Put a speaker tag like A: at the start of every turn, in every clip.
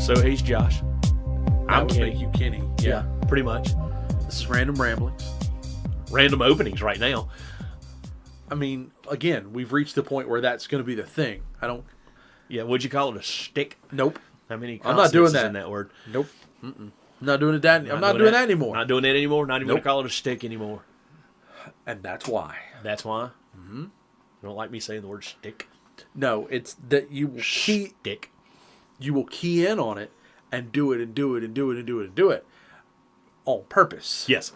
A: So he's Josh. I'm
B: would
A: Kenny.
B: make you Kenny.
A: Yeah, pretty much.
B: This is Random Ramblings.
A: Random openings right now.
B: I mean, again, we've reached the point where that's going to be the thing.
A: Yeah, would you call it a shtick?
B: Nope.
A: How many
B: I'm not doing
A: consonants is
B: that.
A: in that word?
B: Nope. I'm not doing it that. I'm not doing that anymore.
A: Not doing it anymore. Not even
B: Nope.
A: going to call it a shtick anymore.
B: And that's why.
A: That's why? Mm-hmm. You don't like me saying the word shtick?
B: No, it's that you will
A: Shtick.
B: you will key in on it and do it and do it and do it and do it and do it on purpose.
A: Yes.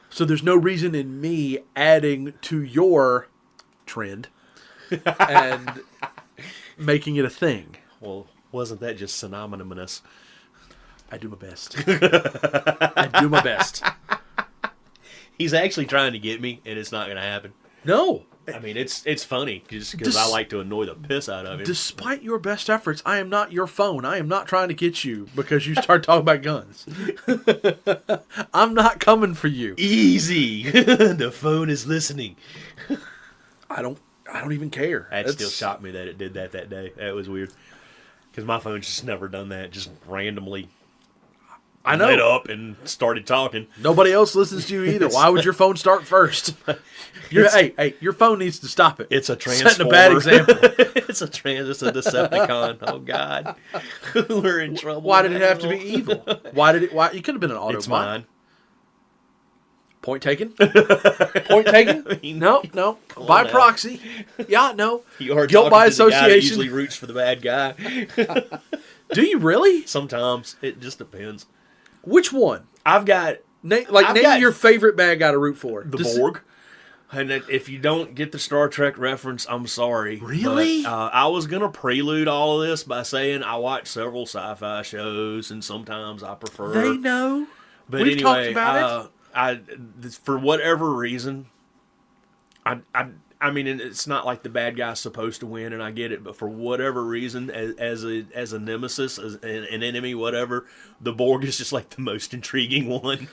B: So there's no reason in me adding to your trend and making it a thing.
A: Well, wasn't that just synonymous?
B: I do my best. I do my best.
A: He's actually trying to get me, and it's not going to happen.
B: No.
A: I mean, it's funny just because I like to annoy the piss out of him.
B: Despite your best efforts, I am not your phone. I am not trying to get you because you start talking about guns. I'm not coming for you.
A: Easy. The phone is listening.
B: I don't even care.
A: That still shocked me that it did that day. That was weird. Because my phone's just never done that. Just randomly
B: I know.
A: lit up and started talking.
B: Nobody else listens to you either. Why would your phone start first? Hey, your phone needs to stop it.
A: It's a transformer.
B: Setting a bad example.
A: It's a Decepticon. Oh God, we're in trouble.
B: Why did it have to be evil? Why it could have been an Autobot.
A: It's mine.
B: Point taken? Point taken?
A: I mean,
B: No. By
A: now.
B: proxy. Yeah, no.
A: You are
B: Guilt by
A: talking to the guy that
B: association.
A: usually roots for the bad guy.
B: Do you really?
A: Sometimes it just depends.
B: Which one?
A: I've got
B: Name
A: got-
B: your favorite bad guy to root for.
A: the Borg. And if you don't get the Star Trek reference, I'm sorry.
B: Really?
A: But, I was going to prelude all of this by saying I watch several sci-fi shows, and sometimes I prefer...
B: They know.
A: But
B: We've
A: anyway,
B: talked about
A: for whatever reason, I mean, it's not like the bad guy's supposed to win, and I get it. But for whatever reason, as a nemesis, as an enemy, whatever, the Borg is just like the most intriguing one.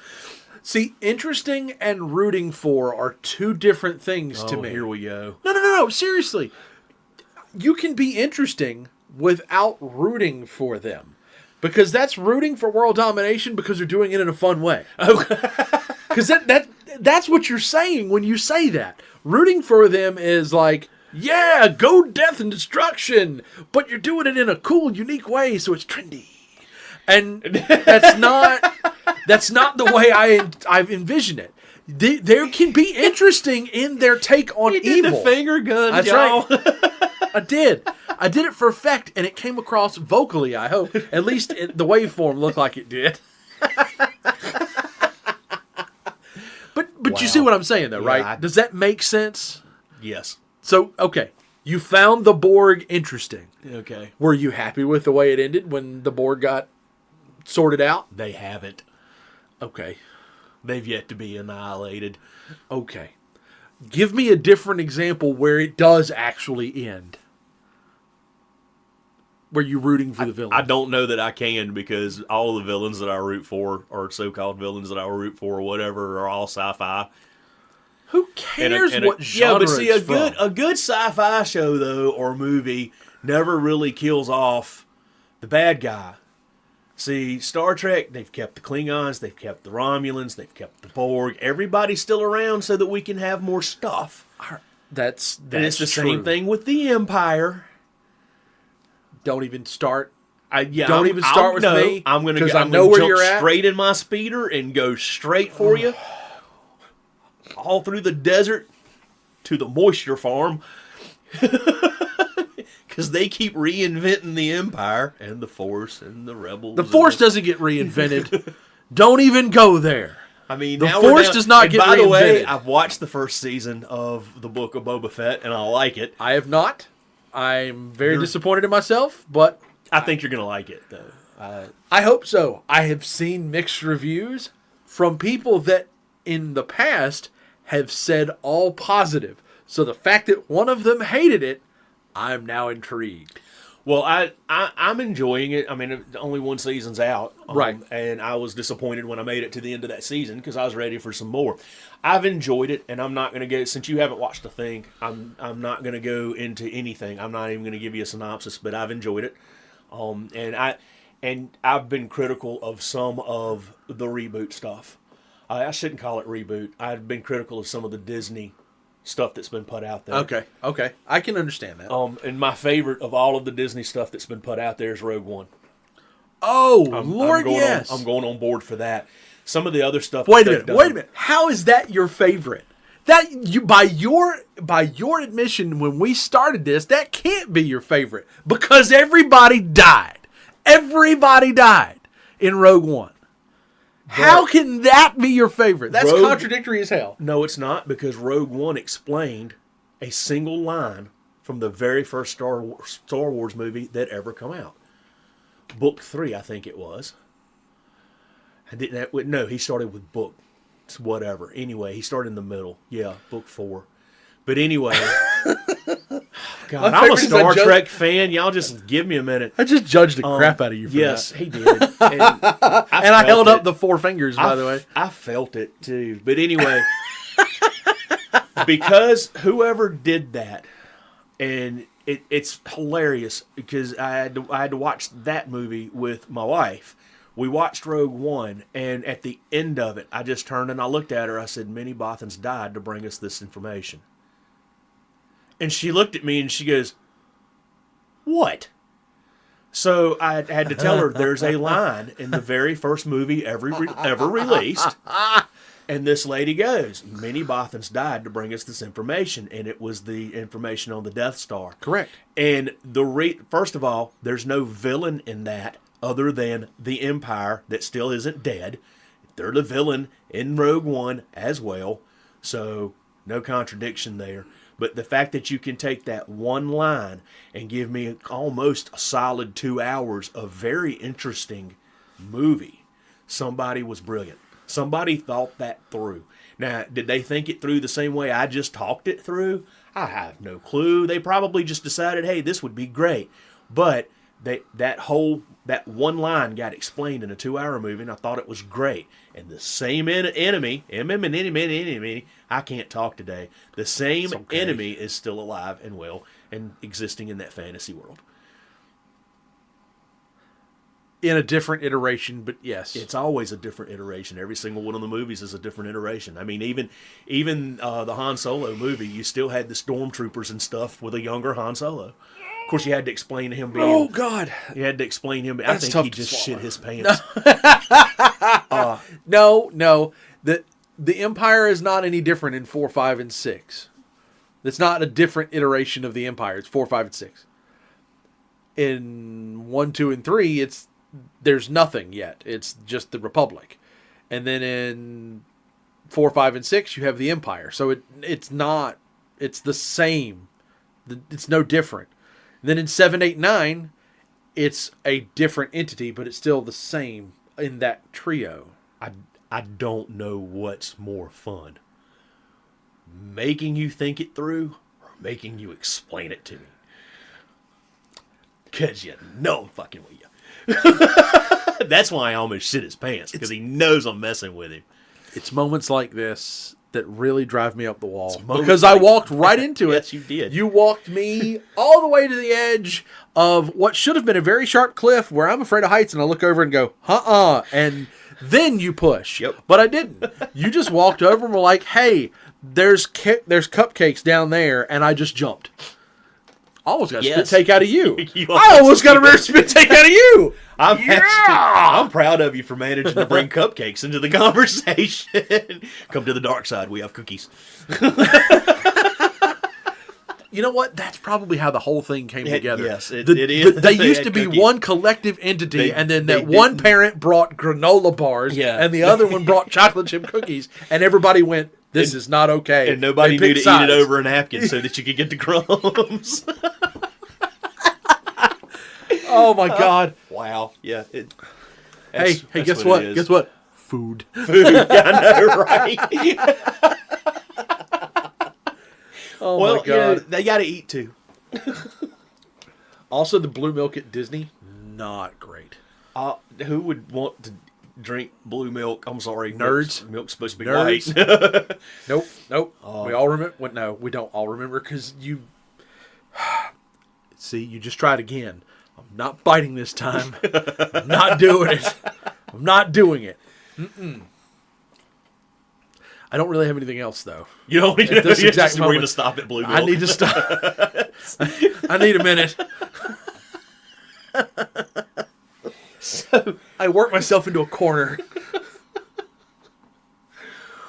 B: See, interesting and rooting for are two different things to me.
A: Here we go.
B: No. Seriously. You can be interesting without rooting for them. Because that's rooting for world domination because they're doing it in a fun way. Because that's what you're saying when you say that. Rooting for them is like, yeah, go death and destruction, but you're doing it in a cool, unique way, so it's trendy. And that's not the way I envision it. There can be interesting in their take on
A: You did
B: evil.
A: the finger gun,
B: That's
A: y'all.
B: right. I did it for effect, and it came across vocally, I hope. At least the waveform looked like it did. But you see what I'm saying, though, right? Does that make sense?
A: Yes.
B: So, okay, you found the Borg interesting.
A: Okay.
B: Were you happy with the way it ended when the Borg got sorted out?
A: They haven't.
B: Okay.
A: They've yet to be annihilated.
B: Okay. Give me a different example where it does actually end. Where you're rooting for the villain.
A: I don't know that I can because all the villains that I root for, or so-called villains that I root for, or whatever, are all sci-fi.
B: Who cares what genre
A: Yeah, but see,
B: it's from?
A: a good sci-fi show though, or movie, never really kills off the bad guy. See, Star Trek, they've kept the Klingons, they've kept the Romulans, they've kept the Borg. Everybody's still around so that we can have more stuff.
B: That's
A: And it's the
B: true.
A: same thing with the Empire.
B: Don't even start.
A: Don't
B: Don't even start with me,
A: I'm gonna
B: 'cause
A: go,
B: I
A: I'm
B: know
A: gonna
B: where
A: jump
B: you're at.
A: straight in my speeder and go straight for you, all through the desert to the moisture farm, because they keep reinventing the Empire and the Force and the Rebels.
B: The Force doesn't get reinvented. Don't even go there.
A: I mean,
B: The
A: now we're
B: Force
A: down-
B: does not
A: and
B: get
A: by the way,
B: reinvented.
A: I've watched the first season of the Book of Boba Fett, and I like it.
B: I have not. I'm very disappointed in myself, but
A: I think you're gonna like it, though.
B: I hope so. I have seen mixed reviews from people that in the past have said all positive. So the fact that one of them hated it, I'm now intrigued.
A: Well, I'm enjoying it. I mean, only one season's out.
B: Right.
A: And I was disappointed when I made it to the end of that season because I was ready for some more. I've enjoyed it, and I'm not going to go, since you haven't watched the thing, I'm not going to go into anything. I'm not even going to give you a synopsis, but I've enjoyed it. And I've been critical of some of the reboot stuff. I shouldn't call it reboot. I've been critical of some of the Disney stuff that's been put out there.
B: Okay, I can understand that.
A: And my favorite of all of the Disney stuff that's been put out there is Rogue One.
B: Oh, Lord, yes.
A: I'm going on board for that. Some of the other stuff.
B: Wait a minute. How is that your favorite? That you by your admission when we started this, that can't be your favorite because everybody died. Everybody died in Rogue One. How can that be your favorite? That's contradictory as hell.
A: No, it's not, because Rogue One explained a single line from the very first Star Wars movie that ever come out. Book 3, I think it was. No, he started with book whatever. Anyway, he started in the middle. Yeah, book 4. But anyway, God, I'm a Star Trek fan. Y'all just give me a minute.
B: I just judged the crap out of you for
A: yes,
B: that.
A: he did. And I
B: held up the 4 fingers, by the way.
A: I felt it, too. But anyway, because whoever did that, and it's hilarious, because I had to watch that movie with my wife. We watched Rogue One, and at the end of it, I just turned and I looked at her. I said, "Many Bothans died to bring us this information." And she looked at me and she goes, "What?" So I had to tell her there's a line in the very first movie ever released. And this lady goes, "Many Bothans died to bring us this information." And it was the information on the Death Star.
B: Correct.
A: And first of all, there's no villain in that other than the Empire that still isn't dead. They're the villain in Rogue One as well. So no contradiction there. But the fact that you can take that one line and give me almost a solid 2 hours of very interesting movie, somebody was brilliant. Somebody thought that through. Now, did they think it through the same way I just talked it through? I have no clue. They probably just decided, hey, this would be great. But that one line got explained in a 2-hour movie, and I thought it was great. And the same enemy, I can't talk today. The same enemy is still alive and well and existing in that fantasy world.
B: In a different iteration, but yes.
A: It's always a different iteration. Every single one of the movies is a different iteration. I mean, even the Han Solo movie, you still had the stormtroopers and stuff with a younger Han Solo. Of course, you had to explain to him being...
B: Oh, God.
A: You had to explain him... I think he just shit his pants.
B: No. The Empire is not any different in 4, 5, and 6. It's not a different iteration of the Empire. It's 4, 5, and 6. In 1, 2, and 3, there's nothing yet. It's just the Republic. And then in 4, 5, and 6, you have the Empire. So it's not... It's the same. It's no different. And then in 7, 8, 9, it's a different entity, but it's still the same in that trio.
A: I don't know what's more fun. Making you think it through or making you explain it to me. Because you know I'm fucking with you. That's why I almost shit his pants, because he knows I'm messing with him.
B: It's moments like this that really drive me up the wall. Because I walked right into it.
A: Yes, you did.
B: You walked me all the way to the edge of what should have been a very sharp cliff where I'm afraid of heights, and I look over and go, and then you push.
A: Yep.
B: But I didn't. You just walked over and were like, hey, there's cupcakes down there, and I just jumped. I almost got a spit take out of you. I almost got a rare spit take out of you.
A: I'm proud of you for managing to bring cupcakes into the conversation. Come to the dark side. We have cookies.
B: You know what? That's probably how the whole thing came together.
A: Yes, it is.
B: They used to be one collective entity, and then one parent brought granola bars, and the other one brought chocolate chip cookies, and everybody went, this is not okay.
A: And nobody knew to eat it over a napkin so that you could get the crumbs.
B: Oh, my God.
A: Wow. Yeah.
B: Hey, guess what? Guess what? Food.
A: I know, right?
B: Oh, my God.
A: They got to eat, too.
B: Also, the blue milk at Disney, not great.
A: Who would want to drink blue milk? I'm sorry.
B: Nerds.
A: Milk's supposed to be
B: Nerds.
A: white.
B: Nope. We all remember. No, we don't all remember because you... See, you just tried again. I'm not biting this time. I'm not doing it. I'm not doing it. I don't really have anything else, though.
A: You don't need
B: At this
A: to.
B: exact
A: We're
B: moment,
A: going to stop at Blue Milk.
B: I need to stop. I need a minute. So I work myself into a corner.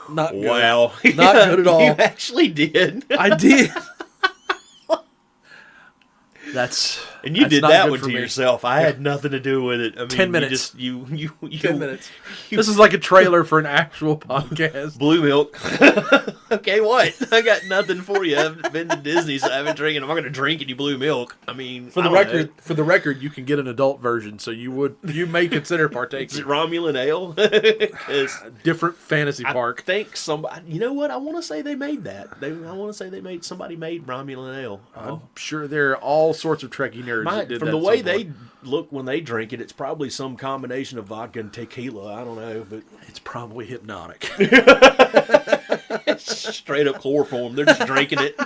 B: Not good.
A: Wow.
B: Not good at all.
A: You actually did.
B: I did. That's
A: And you
B: that's
A: did
B: not
A: that
B: good
A: one
B: for
A: to
B: me.
A: yourself. I had nothing to do with it. I mean,
B: 10 minutes.
A: You
B: 10 minutes. This is like a trailer for an actual podcast.
A: Blue Milk. Okay, what? I got nothing for you. I haven't been to Disney, so I haven't drinking. I'm not going to drink any Blue Milk. I mean,
B: For the
A: I don't
B: record,
A: know.
B: you can get an adult version, so you may consider
A: Is it
B: partaking.
A: Romulan ale? 'Cause
B: Different fantasy
A: I
B: park.
A: think somebody. You know what? I want to say they made that. I want to say somebody made Romulan ale.
B: I'm sure there are all sorts of Trekkie nerds that did
A: From
B: that
A: the
B: at
A: way
B: some
A: they
B: point.
A: look when they drink it, it's probably some combination of vodka and tequila. I don't know, but
B: It's probably hypnotic.
A: it's straight up chloroform. They're just drinking it.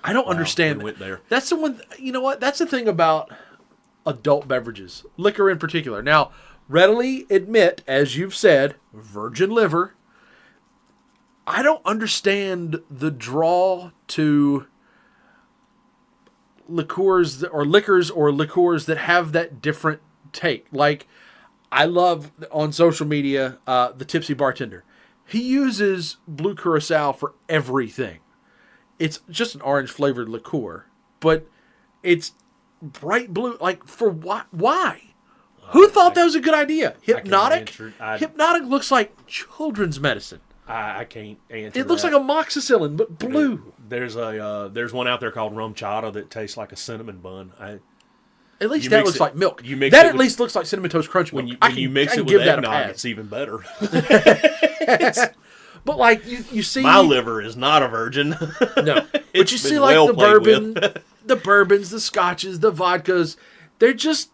B: I don't understand.
A: we went there.
B: That's the one. You know what? That's the thing about adult beverages, liquor in particular. Now, readily admit, as you've said, virgin liver. I don't understand the draw to liqueurs that have that different take. Like, I love on social media the Tipsy Bartender. He uses blue curacao for everything. It's just an orange flavored liqueur, but it's bright blue. Like, for what? Why? Who thought that was a good idea? Hypnotic?
A: answer.
B: Hypnotic looks like children's medicine.
A: I can't answer.
B: It looks like a amoxicillin, but blue.
A: There's one out there called rum chata that tastes like a cinnamon bun.
B: At least
A: You
B: that
A: mix
B: looks
A: it-
B: like milk.
A: you mix
B: That
A: it
B: at
A: with-
B: least looks like Cinnamon Toast Crunch milk.
A: when you mix it with eggnog, it's even better.
B: But like you see,
A: My liver is not a virgin.
B: no. But
A: It's
B: you see,
A: been
B: like
A: well
B: the
A: played
B: bourbon,
A: with.
B: the bourbons, the scotches, the vodkas. They're just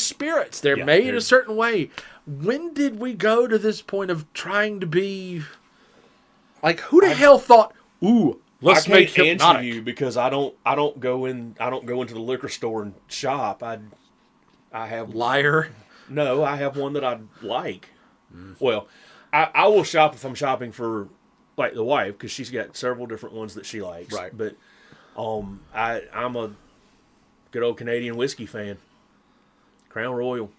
B: spirits. They're
A: Yeah,
B: made
A: they're-
B: a certain way. When did we go to this point of trying to be like? Who the hell thought? Ooh, let's
A: I
B: make
A: can't
B: hypnotic.
A: answer you because I don't go into the liquor store and shop. I have
B: Liar.
A: No, I have one that I like. Well, I will shop if I'm shopping for like the wife because she's got several different ones that she likes.
B: Right.
A: But I'm a good old Canadian whiskey fan. Crown Royal.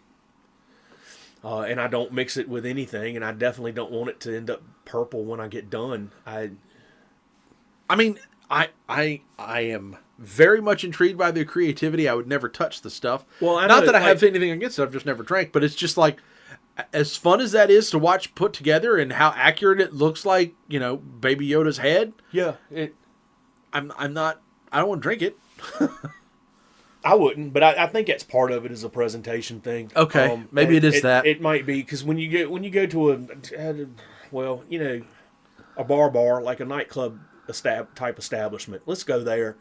A: And I don't mix it with anything, and I definitely don't want it to end up purple when I get done.
B: I mean, I am very much intrigued by their creativity. I would never touch the stuff.
A: Well, I
B: not
A: know,
B: that I have
A: like-
B: anything against it. I've just never drank. But it's just like, as fun as that is to watch put together and how accurate it looks like, Baby Yoda's head.
A: Yeah,
B: I'm not. I don't want to drink it.
A: I wouldn't, but I think that's part of it is a presentation thing.
B: Okay, maybe it is that.
A: It might be because when you go to a bar like a nightclub type establishment, let's go there.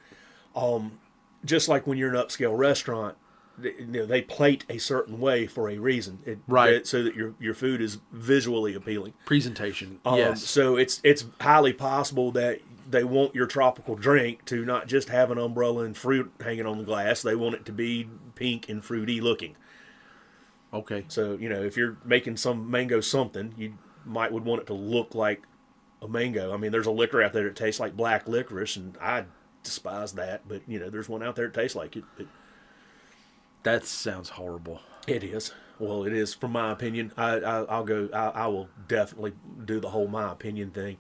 A: Just like when you're in an upscale restaurant, they plate a certain way for a reason,
B: Right.
A: So that your food is visually appealing.
B: Presentation. Yes.
A: So it's highly possible that they want your tropical drink to not just have an umbrella and fruit hanging on the glass. They want it to be pink and fruity looking.
B: Okay.
A: So, if you're making some mango something, you would want it to look like a mango. I mean, there's a liquor out there that tastes like black licorice, and I despise that. But, there's one out there that tastes like it.
B: That sounds horrible.
A: It is. Well, it is, from my opinion. I will definitely do the whole my opinion thing.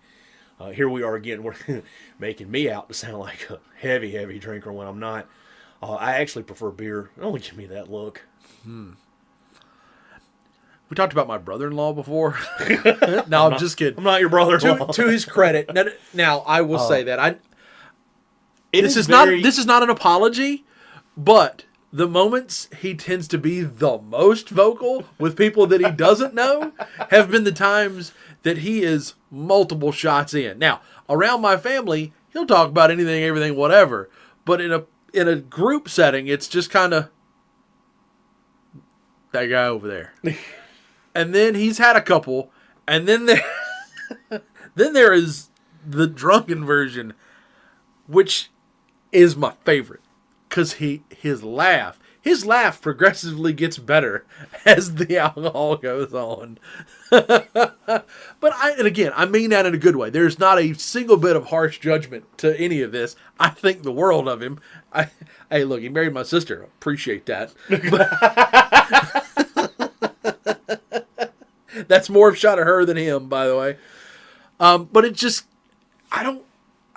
A: Here we are again. We're making me out to sound like a heavy, heavy drinker when I'm not. I actually prefer beer. Don't give me that look.
B: We talked about my brother-in-law before. No, I'm just kidding.
A: I'm not your brother-in-law.
B: To his credit, now I will say that
A: This
B: this is not an apology, but the moments he tends to be the most vocal with people that he doesn't know have been the times that he is multiple shots in. Now, around my family, he'll talk about anything, everything, whatever. But in a group setting, it's just kind of that guy over there. And then he's had a couple, and then there is the drunken version, which is my favorite because his laugh progressively gets better as the alcohol goes on. But I mean that in a good way. There's not a single bit of harsh judgment to any of this. I think the world of him. Hey, look, he married my sister. Appreciate that. That's more of a shot at her than him, by the way. But it just, I don't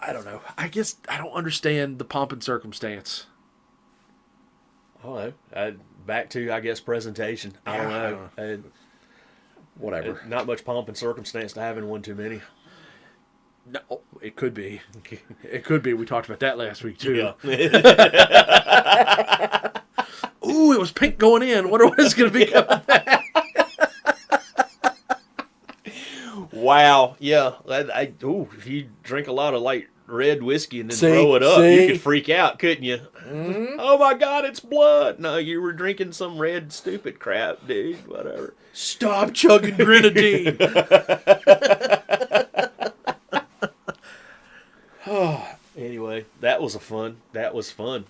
B: know. I guess I don't understand the pomp and circumstance.
A: I don't know. Back to, I guess, presentation. I don't know.
B: Whatever.
A: Not much pomp and circumstance to having one too many.
B: No, it could be. It could be. We talked about that last week, too.
A: Yeah.
B: Ooh, it was pink going in. Wonder what it's going to be coming back.
A: Wow. Yeah. If you drink a lot of, red whiskey and then throw it up, you could freak out, couldn't you? Mm-hmm. Oh, my God, it's blood. No, you were drinking some red stupid crap, dude. Whatever.
B: Stop chugging grenadine.
A: Anyway, that was fun.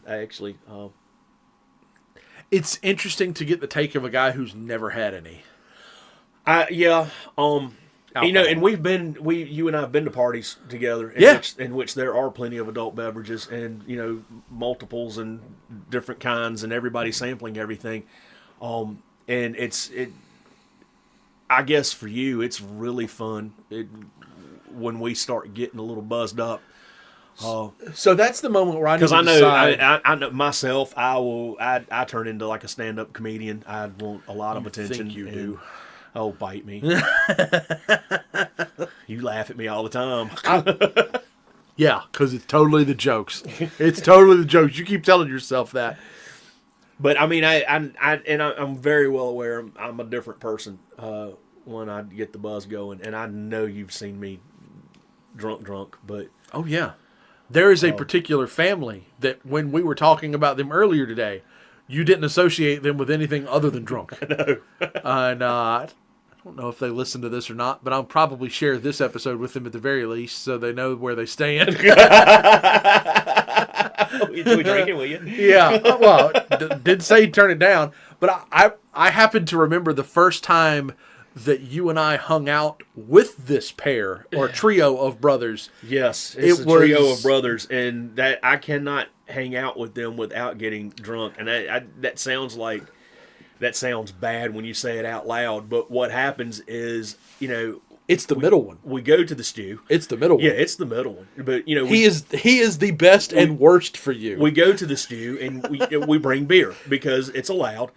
A: Actually.
B: It's interesting to get the take of a guy who's never had any.
A: Yeah.
B: Alcohol.
A: And you and I have been to parties together in which there are plenty of adult beverages and, multiples and different kinds and everybody sampling everything. And I guess for you, it's really fun when we start getting a little buzzed up.
B: So that's the moment where I need to
A: decide.
B: Because
A: I know myself, I turn into like a stand-up comedian. I want a lot of attention.
B: Think you do.
A: Oh, bite me. You laugh at me all the time.
B: Yeah, because it's totally the jokes. It's totally the jokes. You keep telling yourself that.
A: But I mean, I'm very well aware I'm a different person when I get the buzz going, and I know you've seen me drunk, but
B: oh yeah, there is a particular family that when we were talking about them earlier today, you didn't associate them with anything other than drunk.
A: No.
B: And I don't know if they listen to this or not, but I'll probably share this episode with them at the very least so they know where they stand.
A: We drinking, will you?
B: Yeah. Well, did say turn it down, but I happen to remember the first time that you and I hung out with this pair or trio of brothers.
A: Yes, it's a trio of brothers, and that I cannot hang out with them without getting drunk. And that sounds bad when you say it out loud, but what happens is,
B: it's the middle one.
A: We go to the stew.
B: It's the middle one.
A: Yeah, it's the middle one. But
B: he is the best and worst for you.
A: We go to the stew and we bring beer because it's allowed.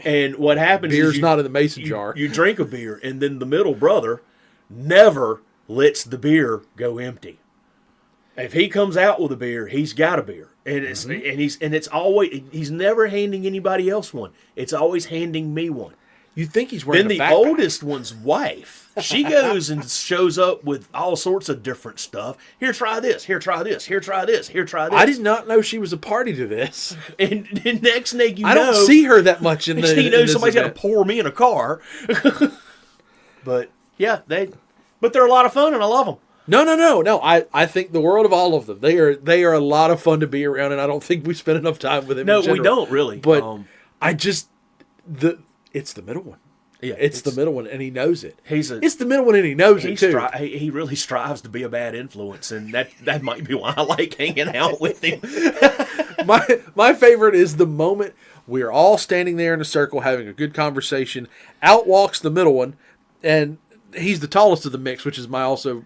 A: And what happens
B: Beer's not in the mason jar.
A: You drink a beer, and then the middle brother never lets the beer go empty. If he comes out with a beer, he's got a beer, and it's always he's never handing anybody else one. It's always handing me one.
B: You think he's wearing
A: Then the oldest one's wife, she goes and shows up with all sorts of different stuff. Here, try this. Here, try this. Here, try this. Here, try this.
B: I did not know she was a party to this.
A: And the next thing
B: I don't see her that much in the.
A: Somebody's got to pour me in a car. But yeah, but they're a lot of fun, and I love them.
B: No. I think the world of all of them. They are a lot of fun to be around, and I don't think we spend enough time with them.
A: No, we don't really.
B: But it's the middle one. Yeah, it's the middle one, and he knows it. It's the middle one, and he knows it too.
A: He really strives to be a bad influence, and that might be why I like hanging out with him.
B: My favorite is the moment we're all standing there in a circle having a good conversation. Out walks the middle one, and he's the tallest of the mix, which is my also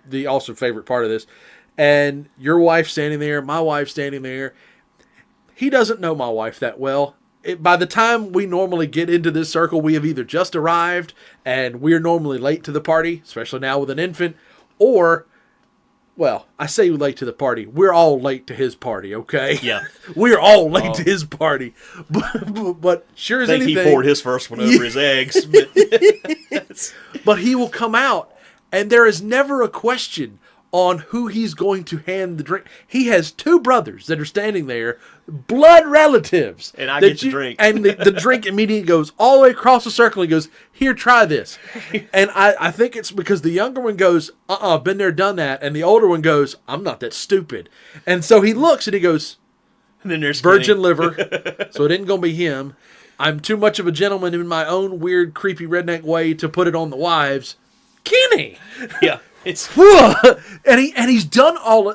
B: favorite part of this. And your wife's standing there, my wife's standing there. He doesn't know my wife that well. By the time we normally get into this circle, we have either just arrived and we're normally late to the party, especially now with an infant, or, well, I say late to the party. We're all late to his party, okay?
A: Yeah.
B: We're all late to his party. But sure as anything.
A: He poured his first one over his eggs.
B: But he will come out, and there is never a question on who he's going to hand the drink. He has two brothers that are standing there, blood relatives.
A: And I get the drink.
B: And the drink immediately goes all the way across the circle. He goes, here, try this. And I think it's because the younger one goes, been there, done that. And the older one goes, I'm not that stupid. And so he looks and he goes,
A: And then there's
B: virgin
A: Kenny.
B: liver, so it ain't gonna be him. I'm too much of a gentleman in my own weird, creepy redneck way to put it on the wives. Kenny,
A: Yeah, it's
B: and he's done all.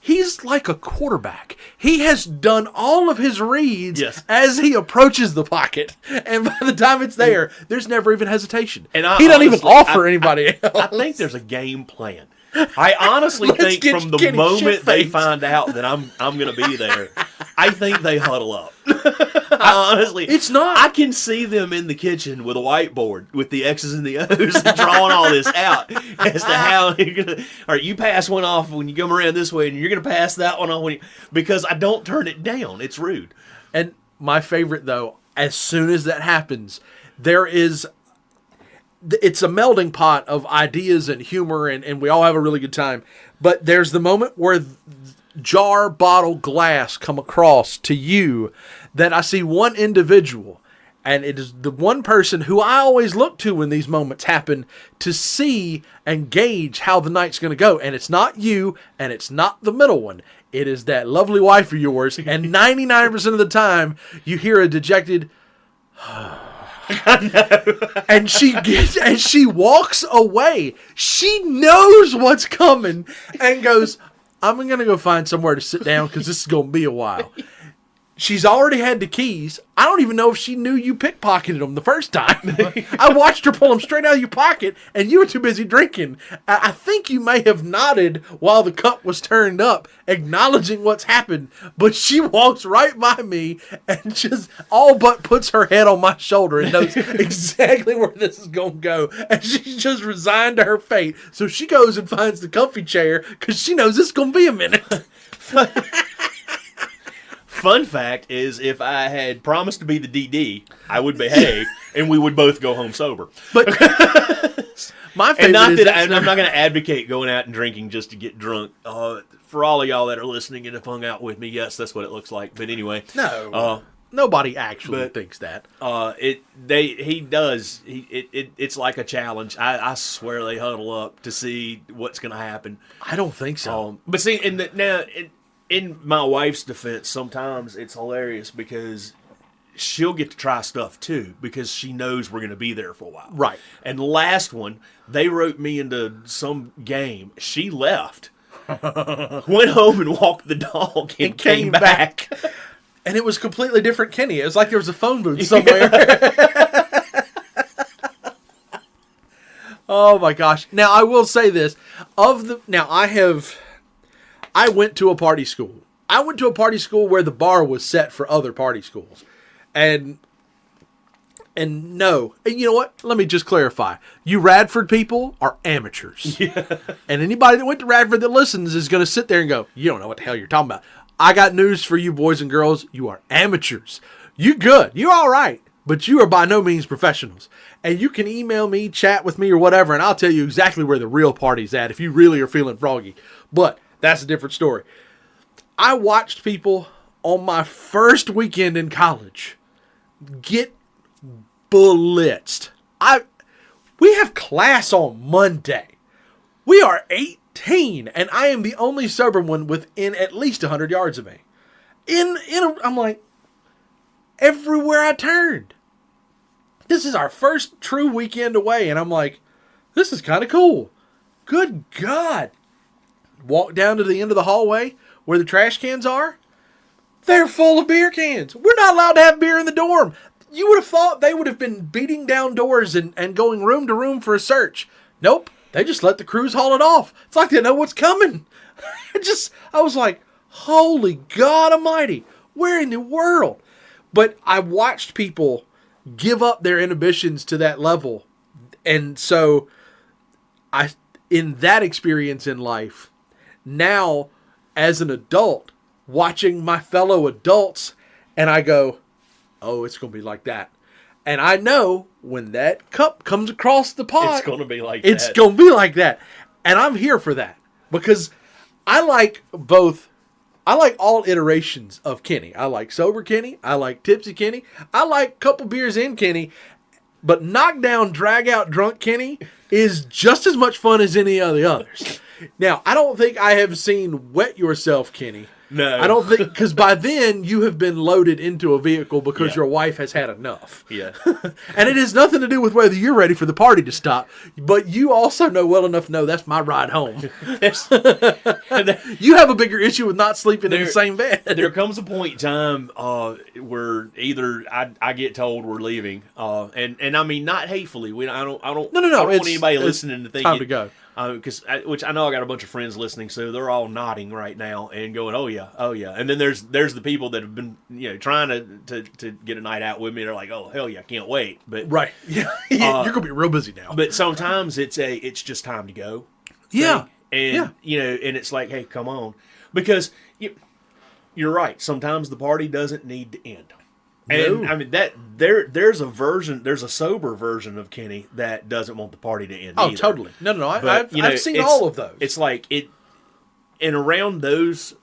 B: He's like a quarterback. He has done all of his reads as he approaches the pocket, and by the time it's there, there's never even hesitation. And he doesn't even offer anybody else.
A: I think there's a game plan. I honestly think from the moment they find out that I'm going to be there, I think they huddle up. Honestly,
B: it's not.
A: I can see them in the kitchen with a whiteboard with the X's and the O's and drawing all this out as to how you're going to. All right, you pass one off when you come around this way, and you're going to pass that one off because I don't turn it down. It's rude.
B: And my favorite though, as soon as that happens, it's a melding pot of ideas and humor, and we all have a really good time. But there's the moment where jar, bottle, glass come across to you that I see one individual, and it is the one person who I always look to when these moments happen to see and gauge how the night's going to go. And it's not you, and it's not the middle one. It is that lovely wife of yours, and 99% of the time you hear a dejected and she walks away. She knows what's coming and goes, I'm going to go find somewhere to sit down because this is going to be a while. She's already had the keys. I don't even know if she knew you pickpocketed them the first time. I watched her pull them straight out of your pocket, and you were too busy drinking. I think you may have nodded while the cup was turned up, acknowledging what's happened, but she walks right by me and just all but puts her head on my shoulder and knows exactly where this is going to go. And she's just resigned to her fate. So she goes and finds the comfy chair because she knows it's going to be a minute.
A: Fun fact is, if I had promised to be the DD, I would behave, and we would both go home sober.
B: But my favorite
A: I'm not going to advocate going out and drinking just to get drunk. For all of y'all that are listening and have hung out with me, yes, that's what it looks like. But anyway,
B: no, nobody actually thinks that.
A: He does. It's like a challenge. I swear they huddle up to see what's going to happen.
B: I don't think so.
A: But see, in my wife's defense, sometimes it's hilarious because she'll get to try stuff too because she knows we're going to be there for a while.
B: Right.
A: And the last one, they wrote me into some game. She left, went home and walked the dog and came back.
B: And it was completely different Kenny. It was like there was a phone booth somewhere. Oh my gosh. Now I will say this. I went to a party school. I went to a party school where the bar was set for other party schools. And no. And you know what? Let me just clarify. You Radford people are amateurs. Yeah. And anybody that went to Radford that listens is going to sit there and go, you don't know what the hell you're talking about. I got news for you boys and girls. You are amateurs. You good. You're all right. But you are by no means professionals. And you can email me, chat with me, or whatever, and I'll tell you exactly where the real party's at if you really are feeling froggy. But that's a different story. I watched people on my first weekend in college get blitzed. We have class on Monday. We are 18, and I am the only sober one within at least 100 yards of me. I'm like, everywhere I turned. This is our first true weekend away, and I'm like, this is kind of cool. Good God. Walk down to the end of the hallway where the trash cans are. They're full of beer cans. We're not allowed to have beer in the dorm. You would have thought they would have been beating down doors and going room to room for a search. Nope. They just let the crews haul it off. It's like they know what's coming. I was like, holy God almighty. Where in the world? But I watched people give up their inhibitions to that level. And so in that experience in life, now, as an adult, watching my fellow adults, and I go, oh, it's going to be like that. And I know when that cup comes across the pot,
A: it's going to be like
B: that. It's going to be like that. And I'm here for that because I like all iterations of Kenny. I like sober Kenny. I like tipsy Kenny. I like couple beers in Kenny. But knockdown, drag out, drunk Kenny is just as much fun as any of the others. Now, I don't think I have seen Wet Yourself Kenny,
A: No.
B: I don't think, because by then you have been loaded into a vehicle because
A: Yeah.
B: your wife has had enough.
A: Yeah.
B: And it has nothing to do with whether you're ready for the party to stop, but you also know well enough to know that's my ride home. You have a bigger issue with not sleeping in the same bed.
A: There comes a point in time where either I get told we're leaving, and I mean not hatefully. I don't.
B: No.
A: I don't want
B: It's
A: anybody listening to think
B: time to go.
A: Which I know I got a bunch of friends listening, so they're all nodding right now and going, "Oh yeah, oh yeah." And then there's the people that have been trying to get a night out with me. They're like, "Oh hell yeah, can't wait." But
B: Right. Yeah. You're gonna be real busy now.
A: but sometimes it's just time to go.
B: Yeah.
A: And and it's like, hey, come on, because you're right. Sometimes the party doesn't need to end. And
B: No.
A: I mean there's a sober version of Kenny that doesn't want the party to end.
B: Oh,
A: either.
B: totally. No.
A: But,
B: I've seen all of those.
A: It's like and around those,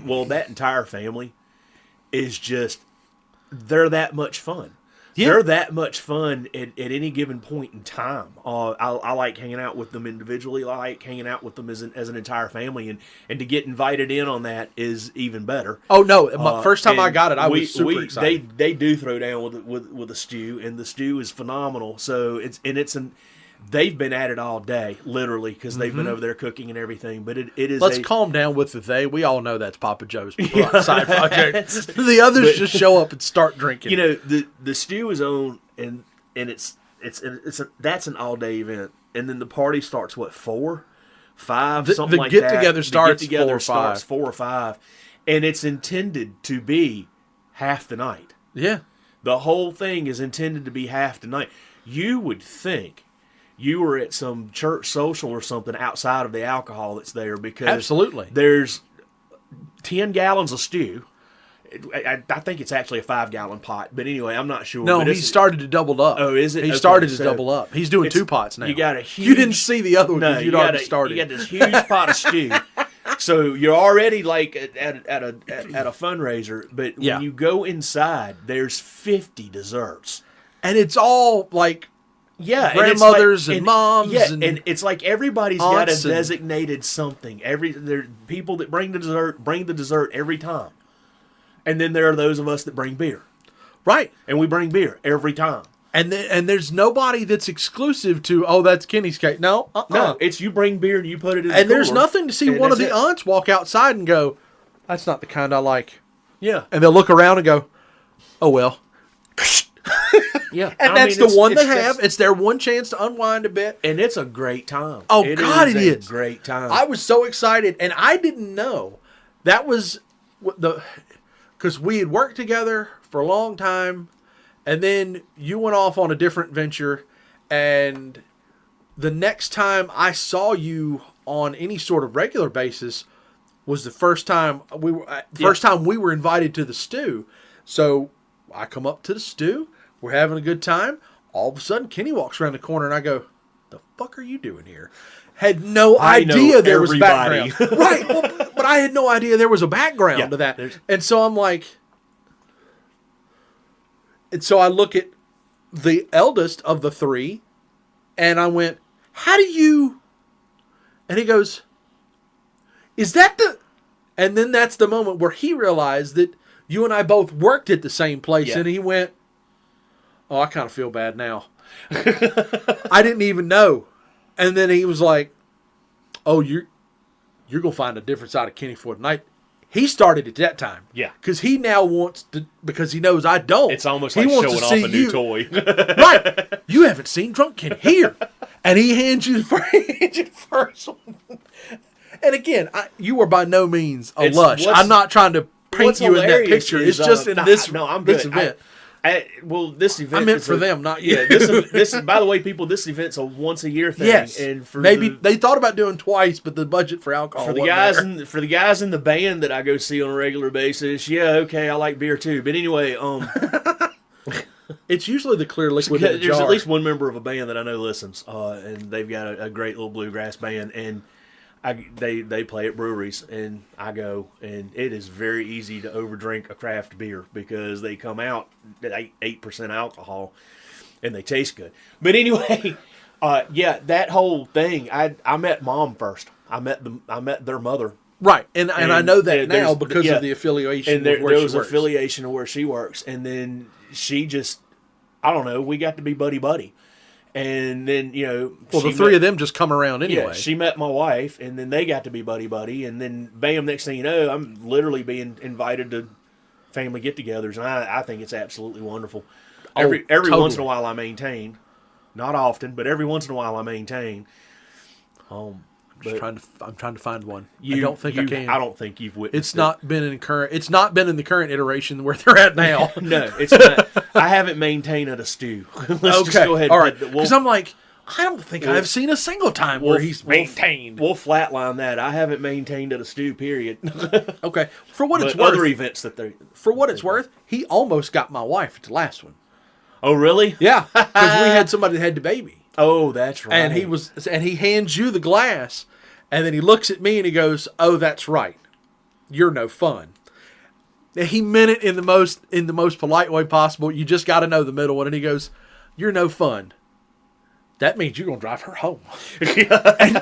A: well, that entire family is just, they're that much fun.
B: Yeah.
A: They're that much fun at any given point in time. I like hanging out with them individually. I like hanging out with them as an entire family, and to get invited in on that is even better.
B: Oh no! My first time I got it, I was super
A: excited. They do throw down with a stew, and the stew is phenomenal. So they've been at it all day, literally, because they've been over there cooking and everything. But it is.
B: Let's calm down with the they. We all know that's Papa Joe's side project. The others just show up and start drinking.
A: The stew is on, and that's an all day event, and then the party starts 4, 5, something like that.
B: The get-together starts 4 or 5.
A: 4 or 5, and it's intended to be half the night.
B: Yeah.
A: The whole thing is intended to be half the night. You would think you were at some church social or something outside of the alcohol that's there, because
B: Absolutely.
A: there's 10 gallons of stew. I think it's actually a 5-gallon pot, but anyway, I'm not sure.
B: No,
A: but
B: he started to double up.
A: Oh, is it?
B: He
A: Okay,
B: started to
A: so
B: double up. He's doing 2 pots now.
A: You got a huge.
B: You didn't see the other one because you'd already started.
A: You got this huge pot of stew, so you're already like at a fundraiser. But when you go inside, there's 50 desserts,
B: and it's all like.
A: Yeah,
B: grandmothers and moms.
A: Yeah, and it's like everybody's got a
B: and
A: designated something. There people that bring the dessert every time, and then there are those of us that bring beer,
B: right?
A: And we bring beer every time.
B: And there's nobody that's exclusive to that's Kenny's cake. No,
A: no, it's you bring beer and you put it in.
B: And there's nothing to see one of the aunts walk outside and go, "That's not the kind I like."
A: Yeah,
B: and they'll look around and go, "Oh well."
A: Yeah,
B: and that's the one they have. It's their one chance to unwind a bit,
A: and it's a great time.
B: Oh God, it is
A: a great time.
B: I was so excited, and I didn't know that was because we had worked together for a long time, and then you went off on a different venture, and the next time I saw you on any sort of regular basis was the first time we were invited to the stew. So I come up to the stew. We're having a good time. All of a sudden, Kenny walks around the corner, and I go, "The fuck are you doing here?" Had no idea there was background. Right, but I had no idea there was a background to that. And so I'm like, and so I look at the eldest of the 3, and I went, "How do you?" And he goes, "Is that the?" And then that's the moment where he realized that you and I both worked at the same place, and he went, "Oh, I kind of feel bad now." I didn't even know. And then he was like, "Oh, you're going to find a different side of Kenny for tonight." He started at that time. Yeah. Because he now wants to, because he knows I don't.
A: It's almost like showing off a new toy.
B: Right. You haven't seen Drunken Chicken here. And he hands you the first one. And again, you were by no means a lush. I'm not trying to paint you in that picture. It's just in this event.
A: This event.
B: I meant for them, not you.
A: Yeah, this. By the way, people, this event's a once a year thing.
B: Yes,
A: and for
B: they thought about doing twice, but the budget for alcohol
A: for the guys in the band that I go see on a regular basis. Yeah, okay, I like beer too. But anyway,
B: it's usually the clear liquid in the
A: there's
B: jar.
A: at least one member of a band that I know listens, and they've got a great little bluegrass band, and they play at breweries, and I go, and it is very easy to overdrink a craft beer because they come out at 8% alcohol, and they taste good. But anyway, that whole thing, I met Mom first. I met their mother
B: Right, and I know that now
A: there's-
B: because
A: yeah.
B: of the affiliation
A: And there
B: with where
A: was
B: she works.
A: affiliation of where she works, and then she just, I don't know, we got to be buddy, and then
B: Well, the three of them just come around anyway.
A: Yeah, she met my wife, and then they got to be buddy, and then bam, next thing you know, I'm literally being invited to family get-togethers, and I think it's absolutely wonderful. Every
B: totally.
A: once in a while, I maintain, not often, but every once in a while, I maintain.
B: I'm trying to find one. I don't think I can.
A: I don't think you've witnessed.
B: It's not been in current. It's not been in the current iteration where they're at now.
A: No, it's not. I haven't maintained at a stew. Let's just go ahead.
B: All right. Because I'm like, I don't think I've seen a single time where he's
A: we'll-
B: maintained.
A: We'll flatline that. I haven't maintained at a stew. Period.
B: Okay. For what it's
A: But other
B: worth.
A: events that they.
B: For what it's worth, he almost got my wife at the last one.
A: Oh really?
B: Yeah, because we had somebody that had the baby,
A: Oh, that's right.
B: and he hands you the glass, and then he looks at me and he goes, "Oh, that's right, you're no fun." And he meant it in the most polite way possible. You just got to know the middle one, and he goes, "You're no fun." That means you're gonna drive her home,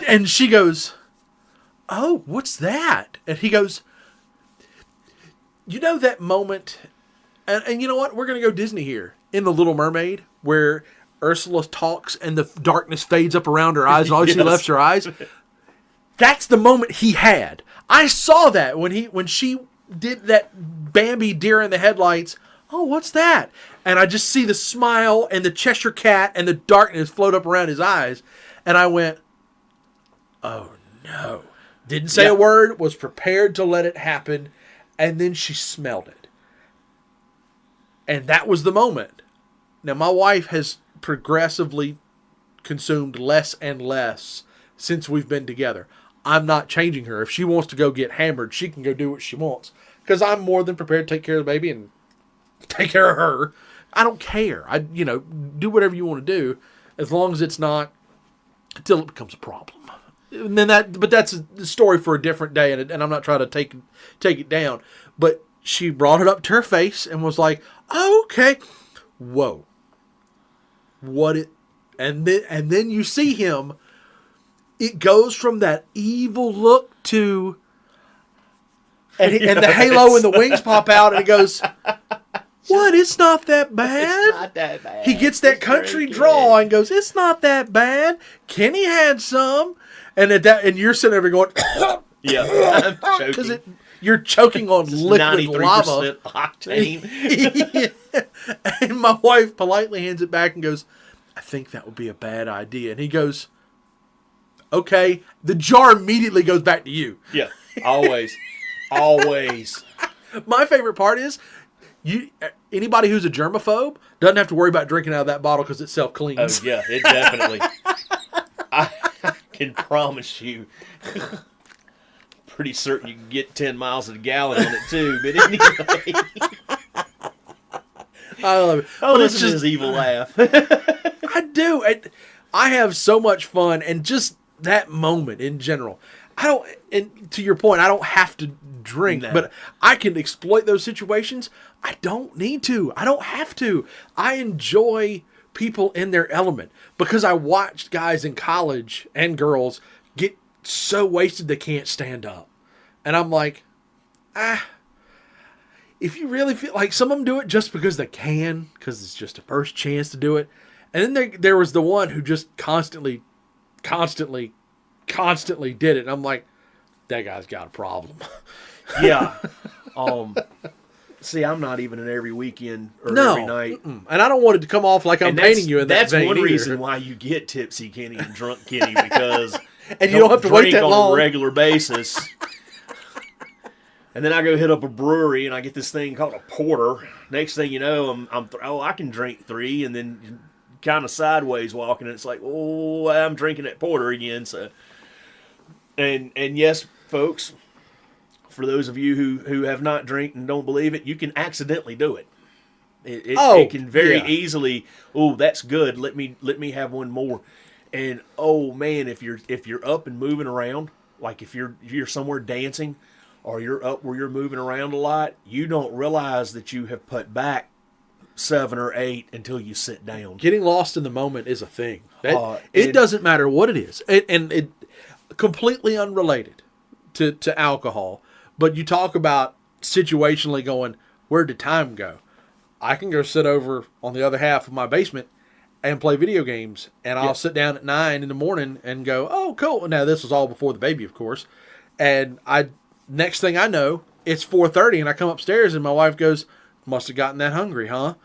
B: and she goes, "Oh, what's that?" And he goes, "You know that moment." And you know what? We're going to go Disney here. In The Little Mermaid, where Ursula talks and the darkness fades up around her eyes and all you see
A: Yes.
B: left's her eyes. That's the moment he had. I saw that when she did that Bambi deer in the headlights. Oh, what's that? And I just see the smile and the Cheshire cat and the darkness float up around his eyes. And I went, oh no. Didn't say a word, was prepared to let it happen. And then she smelled it. And that was the moment. Now, my wife has progressively consumed less and less since we've been together. I'm not changing her. If she wants to go get hammered, she can go do what she wants. Because I'm more than prepared to take care of the baby and take care of her. I don't care. Do whatever you want to do, as long as it's not until it becomes a problem. And then but that's a story for a different day, and I'm not trying to take it down. But she brought it up to her face and was like, oh, okay. Whoa. And then you see him. It goes from that evil look to, and the halo and the wings pop out, and he goes, what? It's not that bad.
A: It's not that bad.
B: He gets that country drawl and goes, it's not that bad. Kenny had some. And and you're sitting there going,
A: yeah, I'm
B: because
A: joking.
B: you're choking on liquid
A: 93%
B: lava.
A: octane.
B: And my wife politely hands it back and goes, I think that would be a bad idea. And he goes, okay. The jar immediately goes back to you.
A: Yeah, always. Always.
B: My favorite part is, anybody who's a germaphobe doesn't have to worry about drinking out of that bottle because it self-cleans.
A: Oh, yeah, it definitely. I can promise you. Pretty certain you can get 10 miles a gallon on it, too. But anyway.
B: I love it.
A: Oh,
B: But
A: listen to his evil laugh.
B: I do. I have so much fun, and just that moment in general. And to your point, I don't have to drink,
A: No.
B: but I can exploit those situations. I don't need to. I don't have to. I enjoy people in their element because I watched guys in college and girls get so wasted they can't stand up. And I'm like, if you really feel like, some of them do it just because they can, because it's just a first chance to do it. And then there was the one who just constantly did it. And I'm like, that guy's got a problem.
A: Yeah. See, I'm not even an every weekend or every night.
B: And I don't want it to come off like I'm painting you in that vein.
A: That's one
B: either.
A: reason why you get tipsy Kenny and drunk Kenny, because
B: And you don't have to wait
A: drink
B: that
A: on
B: long.
A: a regular basis. And then I go hit up a brewery and I get this thing called a porter. Next thing you know, I can drink 3, and then kind of sideways walking, and it's like, oh, I'm drinking that porter again. So, and yes, folks, for those of you who have not drank and don't believe it, you can accidentally do it. It can very easily. Oh, that's good. Let me have one more. And oh man, if you're up and moving around, like if you're somewhere dancing, or you're up where you're moving around a lot, you don't realize that you have put back 7 or 8 until you sit down.
B: Getting lost in the moment is a thing. It
A: And-
B: doesn't matter what it is. And it completely unrelated to alcohol, but you talk about situationally going, where did time go? I can go sit over on the other half of my basement and play video games, and I'll sit down at 9 in the morning and go, oh, cool. Now, this was all before the baby, of course. And next thing I know, it's 4:30, and I come upstairs, and my wife goes, must have gotten that hungry, huh?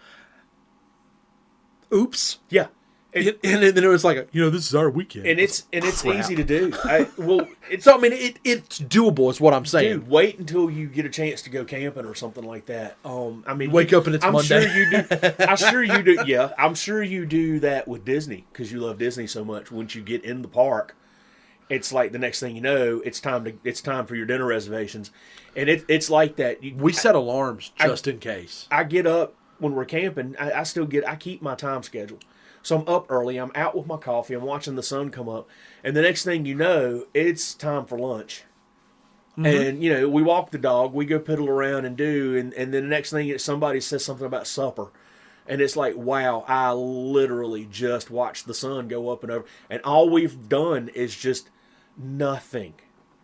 B: Oops.
A: Yeah.
B: And then it was like, this is our weekend.
A: And it's easy to do. It's
B: doable is what I'm saying.
A: Dude, wait until you get a chance to go camping or something like that.
B: Wake up and it's Monday.
A: Sure you do. I'm sure you do. Yeah, I'm sure you do that with Disney because you love Disney so much. Once you get in the park, it's like the next thing you know, it's time for your dinner reservations, and it's like that.
B: We set alarms just in case.
A: I get up when we're camping. I keep my time schedule. So I'm up early, I'm out with my coffee, I'm watching the sun come up, and the next thing you know, it's time for lunch. Mm-hmm. And, we walk the dog, we go piddle around and then the next thing somebody says something about supper. And it's like, wow, I literally just watched the sun go up and over. And all we've done is just nothing.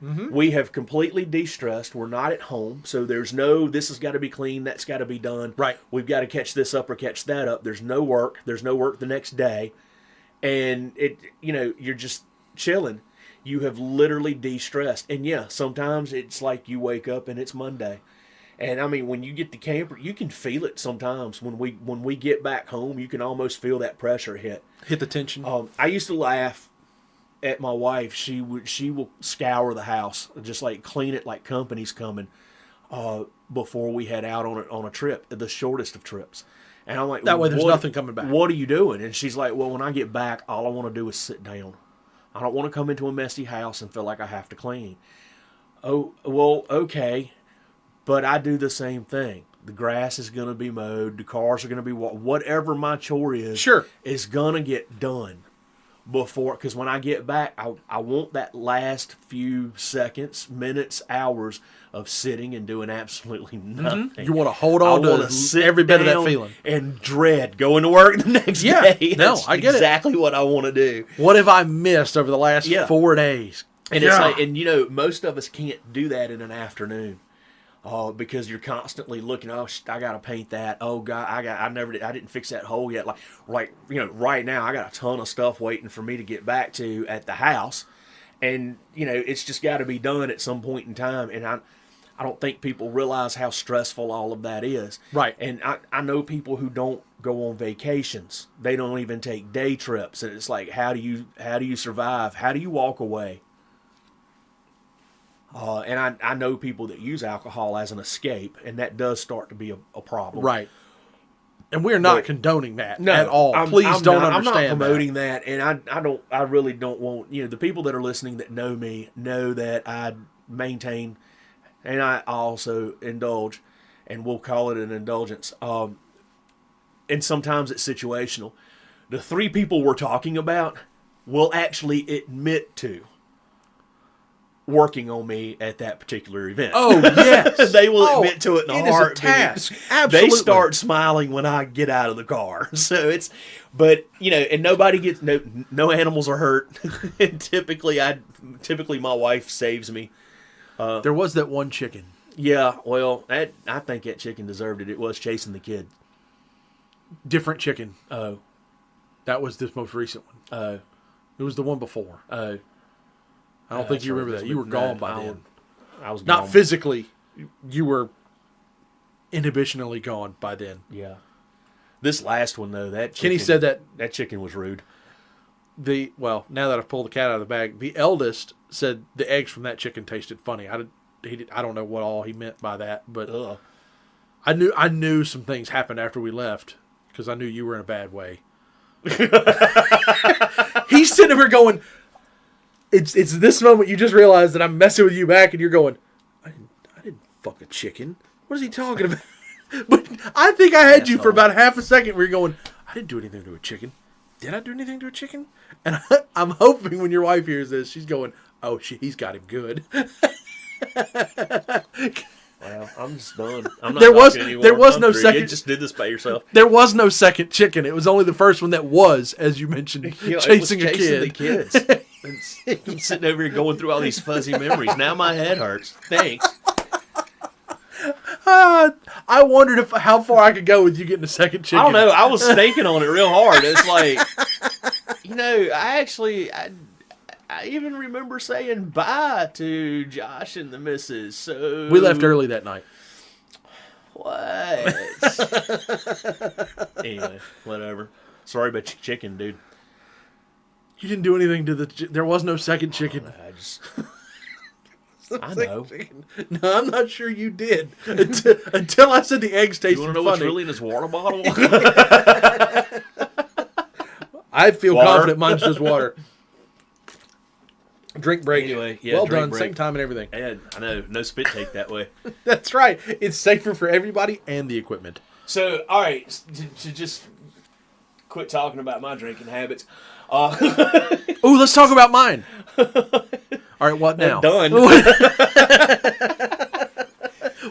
A: Mm-hmm. We have completely de-stressed. We're not at home, so there's no, this has got to be clean, that's got to be done.
B: Right.
A: We've got to catch this up or catch that up. There's no work. There's no work the next day. And, you're just chilling. You have literally de-stressed. And, yeah, sometimes it's like you wake up and it's Monday. And, when you get the camper, you can feel it sometimes. When we get back home, you can almost feel that pressure hit.
B: Hit the tension.
A: I used to laugh at my wife. She will scour the house, just like clean it like company's coming, before we head out on a trip, the shortest of trips. And I'm like,
B: that way there's nothing coming back.
A: What are you doing? And she's like, well, when I get back, all I want to do is sit down. I don't want to come into a messy house and feel like I have to clean. Oh, well, okay. But I do the same thing. The grass is going to be mowed. The cars are going to be whatever my chore is.
B: Sure.
A: Is going to get done before, because when I get back, I want that last few seconds, minutes, hours of sitting and doing absolutely nothing.
B: Mm-hmm. You want to hold on to every bit of that feeling.
A: And dread going to work the next day.
B: No, I get
A: exactly what I want to do.
B: What have I missed over the last 4 days?
A: And it's like, and most of us can't do that in an afternoon. Because you're constantly looking, I got to paint that. Oh God, I didn't fix that hole yet. Like, right now I got a ton of stuff waiting for me to get back to at the house. And, it's just got to be done at some point in time. And I don't think people realize how stressful all of that is.
B: Right.
A: And I know people who don't go on vacations. They don't even take day trips. And it's like, how do you survive? How do you walk away? And I know people that use alcohol as an escape, and that does start to be a problem.
B: Right. And we're not condoning that at all. Please don't understand.
A: I'm not promoting that, and I really don't want, the people that are listening that know me know that I maintain, and I also indulge, and we'll call it an indulgence. And sometimes it's situational. The 3 people we're talking about will actually admit to working on me at that particular event.
B: Oh, yes.
A: They will admit to it in a heartbeat.
B: It is a task. Absolutely.
A: They start smiling when I get out of the car. So and nobody gets, no animals are hurt. And typically my wife saves me.
B: There was that one chicken.
A: Yeah, well, I think that chicken deserved it. It was chasing the kid.
B: Different chicken.
A: Oh.
B: That was this most recent one.
A: Oh.
B: It was the one before.
A: Oh.
B: I don't think you remember that. You were gone by then.
A: I was
B: not
A: gone.
B: physically. You were inhibitionally gone by then.
A: Yeah. This last one though, that chicken,
B: Kenny said
A: that chicken was rude.
B: Now that I've pulled the cat out of the bag, the eldest said the eggs from that chicken tasted funny. I don't know what all he meant by that, but I knew some things happened after we left because I knew you were in a bad way. He's sitting over going, It's this moment you just realize that I'm messing with you back, and you're going, I didn't fuck a chicken. What is he talking about? But I think I had you for about half a second where you're going, I didn't do anything to a chicken. Did I do anything to a chicken? And I'm hoping when your wife hears this, she's going, oh, he's got him good.
A: Well, I'm just done. I'm not
B: there was
A: I'm
B: no
A: through.
B: second.
A: You just did this by yourself.
B: There was no second chicken. It was only the first one that was, as you mentioned, chasing a kid.
A: The kids. I'm sitting over here going through all these fuzzy memories. Now my head hurts. Thanks.
B: I wondered how far I could go with you getting a second chicken.
A: I don't know. I was thinking on it real hard. It's like, I even remember saying bye to Josh and the missus. So
B: we left early that night.
A: What? Anyway, whatever. Sorry about your chicken, dude.
B: You didn't do anything to the... There was no second chicken.
A: I know.
B: No, I'm not sure you did. Until I said the eggs tasted funny.
A: You want to know what's really in this water bottle?
B: I feel confident mine's just water. Drink break.
A: Anyway,
B: well done. Break. Same time and everything.
A: And I know. No spit take that way.
B: That's right. It's safer for everybody and the equipment.
A: So, all right. To just quit talking about my drinking habits.
B: Ooh, let's talk about mine. All right, what now?
A: Done.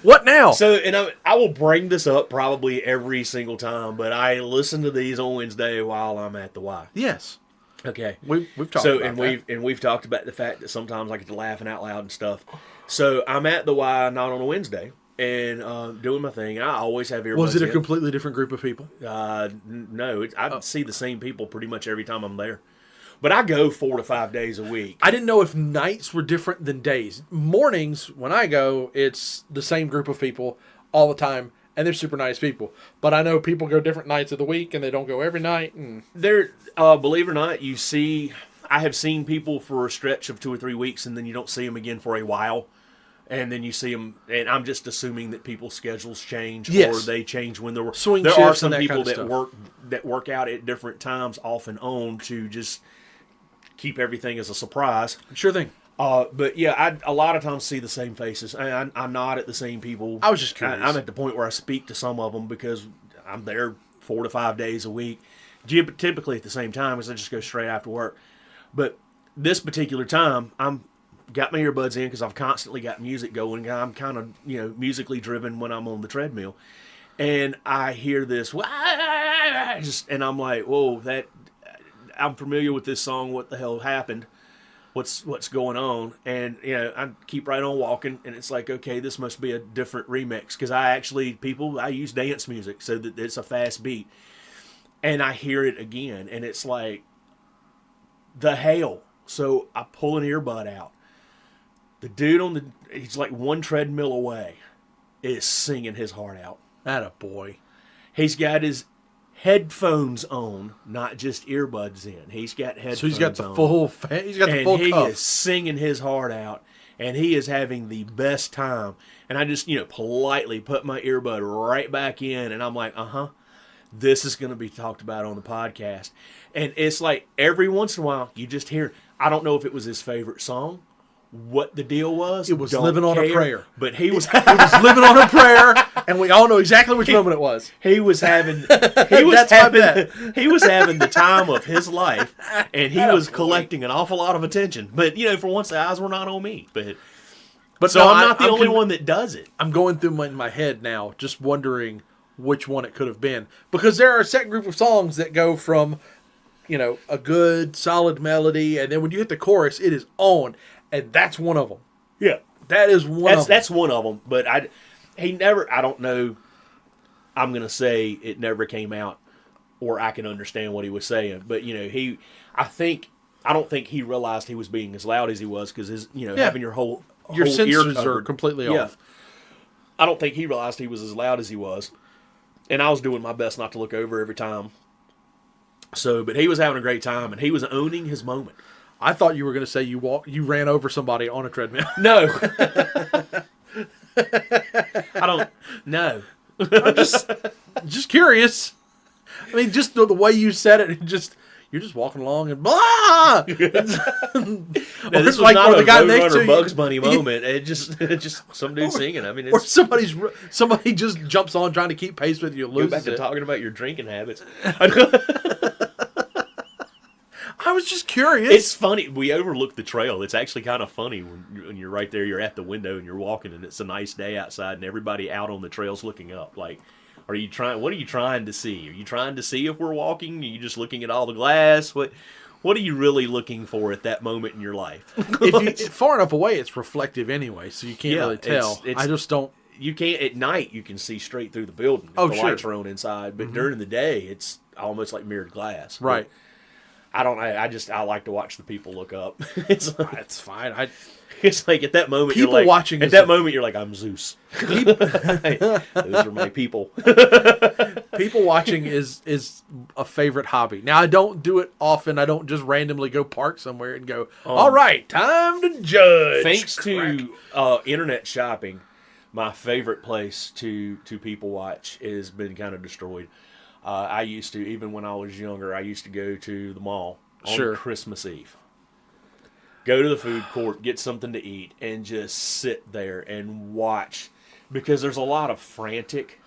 B: What now?
A: So, and I will bring this up probably every single time, but I listen to these on Wednesday while I'm at the Y.
B: Yes.
A: Okay.
B: We've talked about that.
A: We've talked about the fact that sometimes I get to laughing out loud and stuff. So I'm at the Y not on a Wednesday and doing my thing. I always have earbuds.
B: Was it a
A: in.
B: completely different group of people?
A: No. I see the same people pretty much every time I'm there. But I go 4 to 5 days a week.
B: I didn't know if nights were different than days. Mornings, when I go, it's the same group of people all the time, and they're super nice people. But I know people go different nights of the week, and they don't go every night. And
A: they're, believe it or not, I have seen people for a stretch of 2 or 3 weeks, and then you don't see them again for a while. And then you see them, and I'm just assuming that people's schedules change, or they change when they're
B: swing.
A: There are some people that work out at different times, off and on, to just keep everything as a surprise.
B: Sure thing.
A: But yeah, I a lot of times see the same faces. I nod at the same people.
B: I was just curious.
A: I'm at the point where I speak to some of them because I'm there 4 to 5 days a week, typically at the same time, because I just go straight after work. But this particular time, I'm got my earbuds in because I've constantly got music going. I'm kind of musically driven when I'm on the treadmill, and I hear this, and I'm like, whoa, I'm familiar with this song. What the hell happened? What's going on? And I keep right on walking, and it's like, okay, this must be a different remix because I use dance music so that it's a fast beat, and I hear it again, and it's like the hell. So I pull an earbud out. The dude he's like one treadmill away, is singing his heart out.
B: Atta boy.
A: He's got his headphones on, not just earbuds in. He's got headphones on. So
B: he's got the full
A: he
B: cuff.
A: is singing his heart out, and he is having the best time. And I just, politely put my earbud right back in, and I'm like, this is going to be talked about on the podcast. And it's like every once in a while, you just hear, I don't know if it was his favorite song, what the deal was.
B: It was Living on a Prayer.
A: But he was
B: it was Living on a Prayer, and we all know exactly which moment it was.
A: He was having the time of his life, and he was collecting an awful lot of attention. But for once the eyes were not on me. But so no, I'm not the only one that does it.
B: I'm going through my head now, just wondering which one it could have been, because there are a set group of songs that go from a good solid melody, and then when you hit the chorus, it is on. And that's one of them.
A: Yeah.
B: That is one of them.
A: That's one of them. But I don't know. I'm going to say it never came out or I can understand what he was saying. But, I don't think he realized he was being as loud as he was because having your whole
B: sensors
A: ear
B: are completely off.
A: I don't think he realized he was as loud as he was. And I was doing my best not to look over every time. So, but he was having a great time and he was owning his moment.
B: I thought you were going to say you ran over somebody on a treadmill.
A: No. I don't know.
B: I'm just curious. I mean, just the way you said it, you're just walking along and blah.
A: This was like not a Roadrunner Bugs Bunny moment. It just some dude singing. I mean,
B: or somebody just jumps on trying to keep pace with you.
A: Go back to talking about your drinking habits.
B: I was just curious.
A: It's funny. We overlook the trail. It's actually kind of funny when you're right there. You're at the window and you're walking, and it's a nice day outside, and everybody out on the trail's looking up. Like, what are you trying to see? Are you trying to see if we're walking? Are you just looking at all the glass? What What are you really looking for at that moment in your life?
B: If you far enough away, it's reflective anyway, so you can't really tell. I just don't.
A: You can't at night. You can see straight through the building. If
B: Oh,
A: the
B: sure.
A: lights are on inside, but during the day, it's almost like mirrored glass.
B: Right.
A: But I like to watch the people look up. It's
B: It's fine.
A: it's like at that moment
B: People
A: you're like,
B: watching
A: at
B: is
A: that
B: a-
A: moment you're like, I'm Zeus. Those are my people.
B: People watching is a favorite hobby. Now, I don't do it often. I don't just randomly go park somewhere and go, all right, time to judge.
A: Thanks
B: Crack.
A: to internet shopping, my favorite place to people watch has been kind of destroyed. I used to, even when I was younger, I used to go to the mall on
B: Sure.
A: Christmas Eve. Go to the food court, get something to eat, and just sit there and watch. Because there's a lot of frantic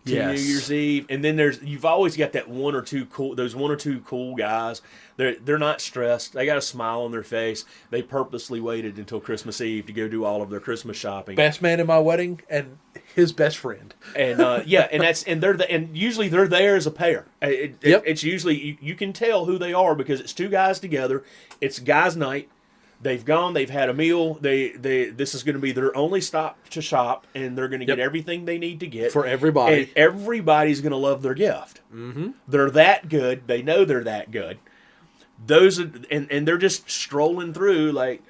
A: to
B: Yes.
A: New Year's Eve, and then you've always got that one or two cool guys. They're not stressed. They got a smile on their face. They purposely waited until Christmas Eve to go do all of their Christmas shopping.
B: Best man in my wedding and his best friend.
A: And and usually they're there as a pair. It's usually you can tell who they are because it's two guys together. It's guys' night. They've gone. They've had a meal. This is going to be their only stop to shop, and they're going to get everything they need to get
B: For everybody.
A: And everybody's going to love their gift. Mm-hmm. They're that good. They know they're that good. And they're just strolling through like,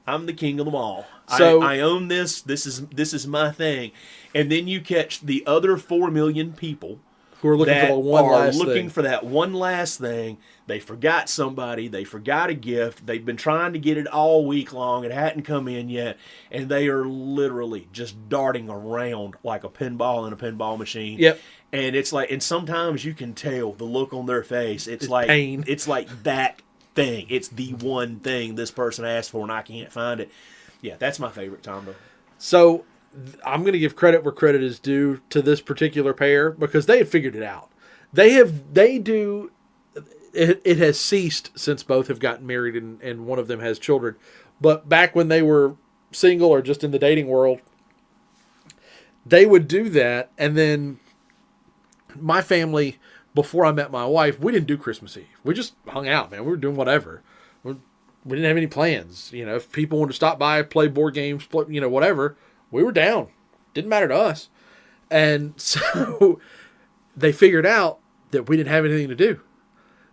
A: I'm the king of them all.
B: So
A: I own this. This is my thing. And then you catch the other 4 million people
B: who are looking
A: that
B: for the one
A: are
B: last
A: looking
B: thing.
A: for that one last thing. They forgot somebody. They forgot a gift. They've been trying to get it all week long. It hadn't come in yet. And they are literally just darting around like a pinball in a pinball machine.
B: Yep.
A: And it's like, and sometimes you can tell the look on their face. It's like
B: pain.
A: It's like that thing. It's the one thing this person asked for, and I can't find it. Yeah, that's my favorite time though.
B: So I'm going to give credit where credit is due to this particular pair because they have figured it out. It has ceased since both have gotten married and one of them has children. But back when they were single or just in the dating world, they would do that. And then my family, before I met my wife, we didn't do Christmas Eve. We just hung out, man. We were doing whatever. We didn't have any plans. You know, if people wanted to stop by, play board games, whatever, we were down. Didn't matter to us. And so they figured out that we didn't have anything to do.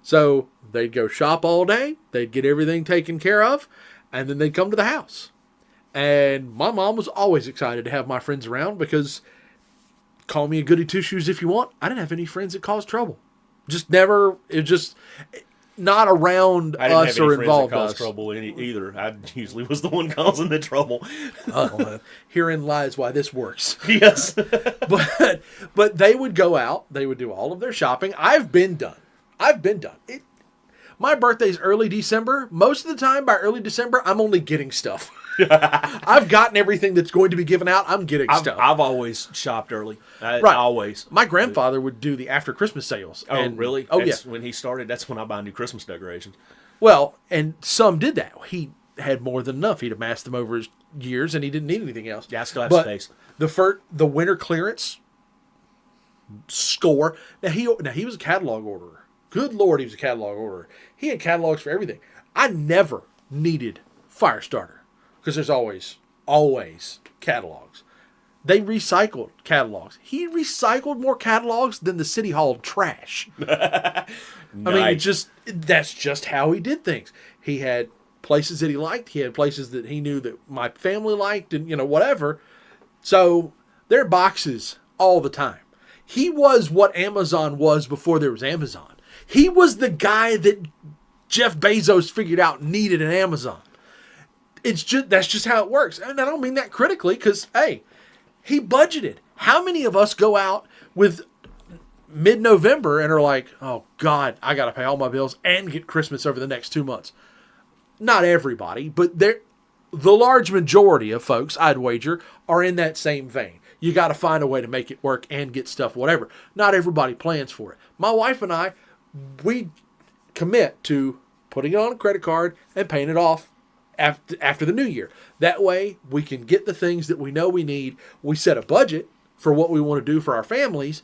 B: So they'd go shop all day. They'd get everything taken care of. And then they'd come to the house. And my mom was always excited to have my friends around because, call me a goody two-shoes if you want, I didn't have any friends that caused trouble. Just never, it just not around
A: I didn't
B: us
A: have any
B: or
A: friends
B: involved
A: that caused
B: us.
A: trouble either. I usually was the one causing the trouble.
B: Herein lies why this works.
A: Yes.
B: But they would go out. They would do all of their shopping. I've been done. My birthday's early December. Most of the time, by early December, I'm only getting stuff. I've gotten everything that's going to be given out. I'm getting stuff.
A: I've always shopped early.
B: Right.
A: Always.
B: My grandfather would do the after Christmas sales.
A: Oh, really?
B: Oh,
A: That's
B: yeah.
A: when he started. That's when I buy new Christmas decorations.
B: Well, and some did that. He had more than enough. He'd amassed them over his years, and he didn't need anything else.
A: Yeah, I still have
B: But
A: space.
B: the winter clearance score. Now he was a catalog orderer. Good Lord, he was a catalog orderer. He had catalogs for everything. I never needed Firestarter because there's always catalogs. They recycled catalogs. He recycled more catalogs than the city hall trash. I mean, that's just how he did things. He had places that he liked. He had places that he knew that my family liked and, whatever. So there are boxes all the time. He was what Amazon was before there was Amazon. He was the guy that Jeff Bezos figured out needed an Amazon. That's just how it works. And I don't mean that critically because, hey, he budgeted. How many of us go out with mid-November and are like, oh, God, I got to pay all my bills and get Christmas over the next 2 months? Not everybody, but the large majority of folks, I'd wager, are in that same vein. You got to find a way to make it work and get stuff, whatever. Not everybody plans for it. My wife and I, we commit to putting it on a credit card and paying it off after the new year. That way, we can get the things that we know we need. We set a budget for what we want to do for our families,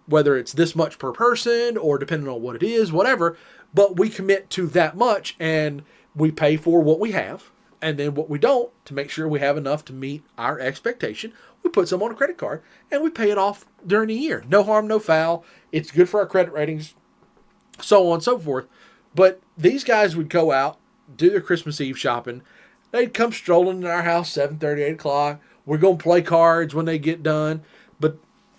B: whether it's this much per person or depending on what it is, whatever. but we commit to that much, and we pay for what we have, and then what we don't, to make sure we have enough to meet our expectation, we put some on a credit card, and we pay it off during the year. No harm, no foul. It's good for our credit ratings, so on and so forth. But these guys would go out, do their Christmas Eve shopping. They'd come strolling in our house 7:30, 8 o'clock. We're going to play cards when they get done.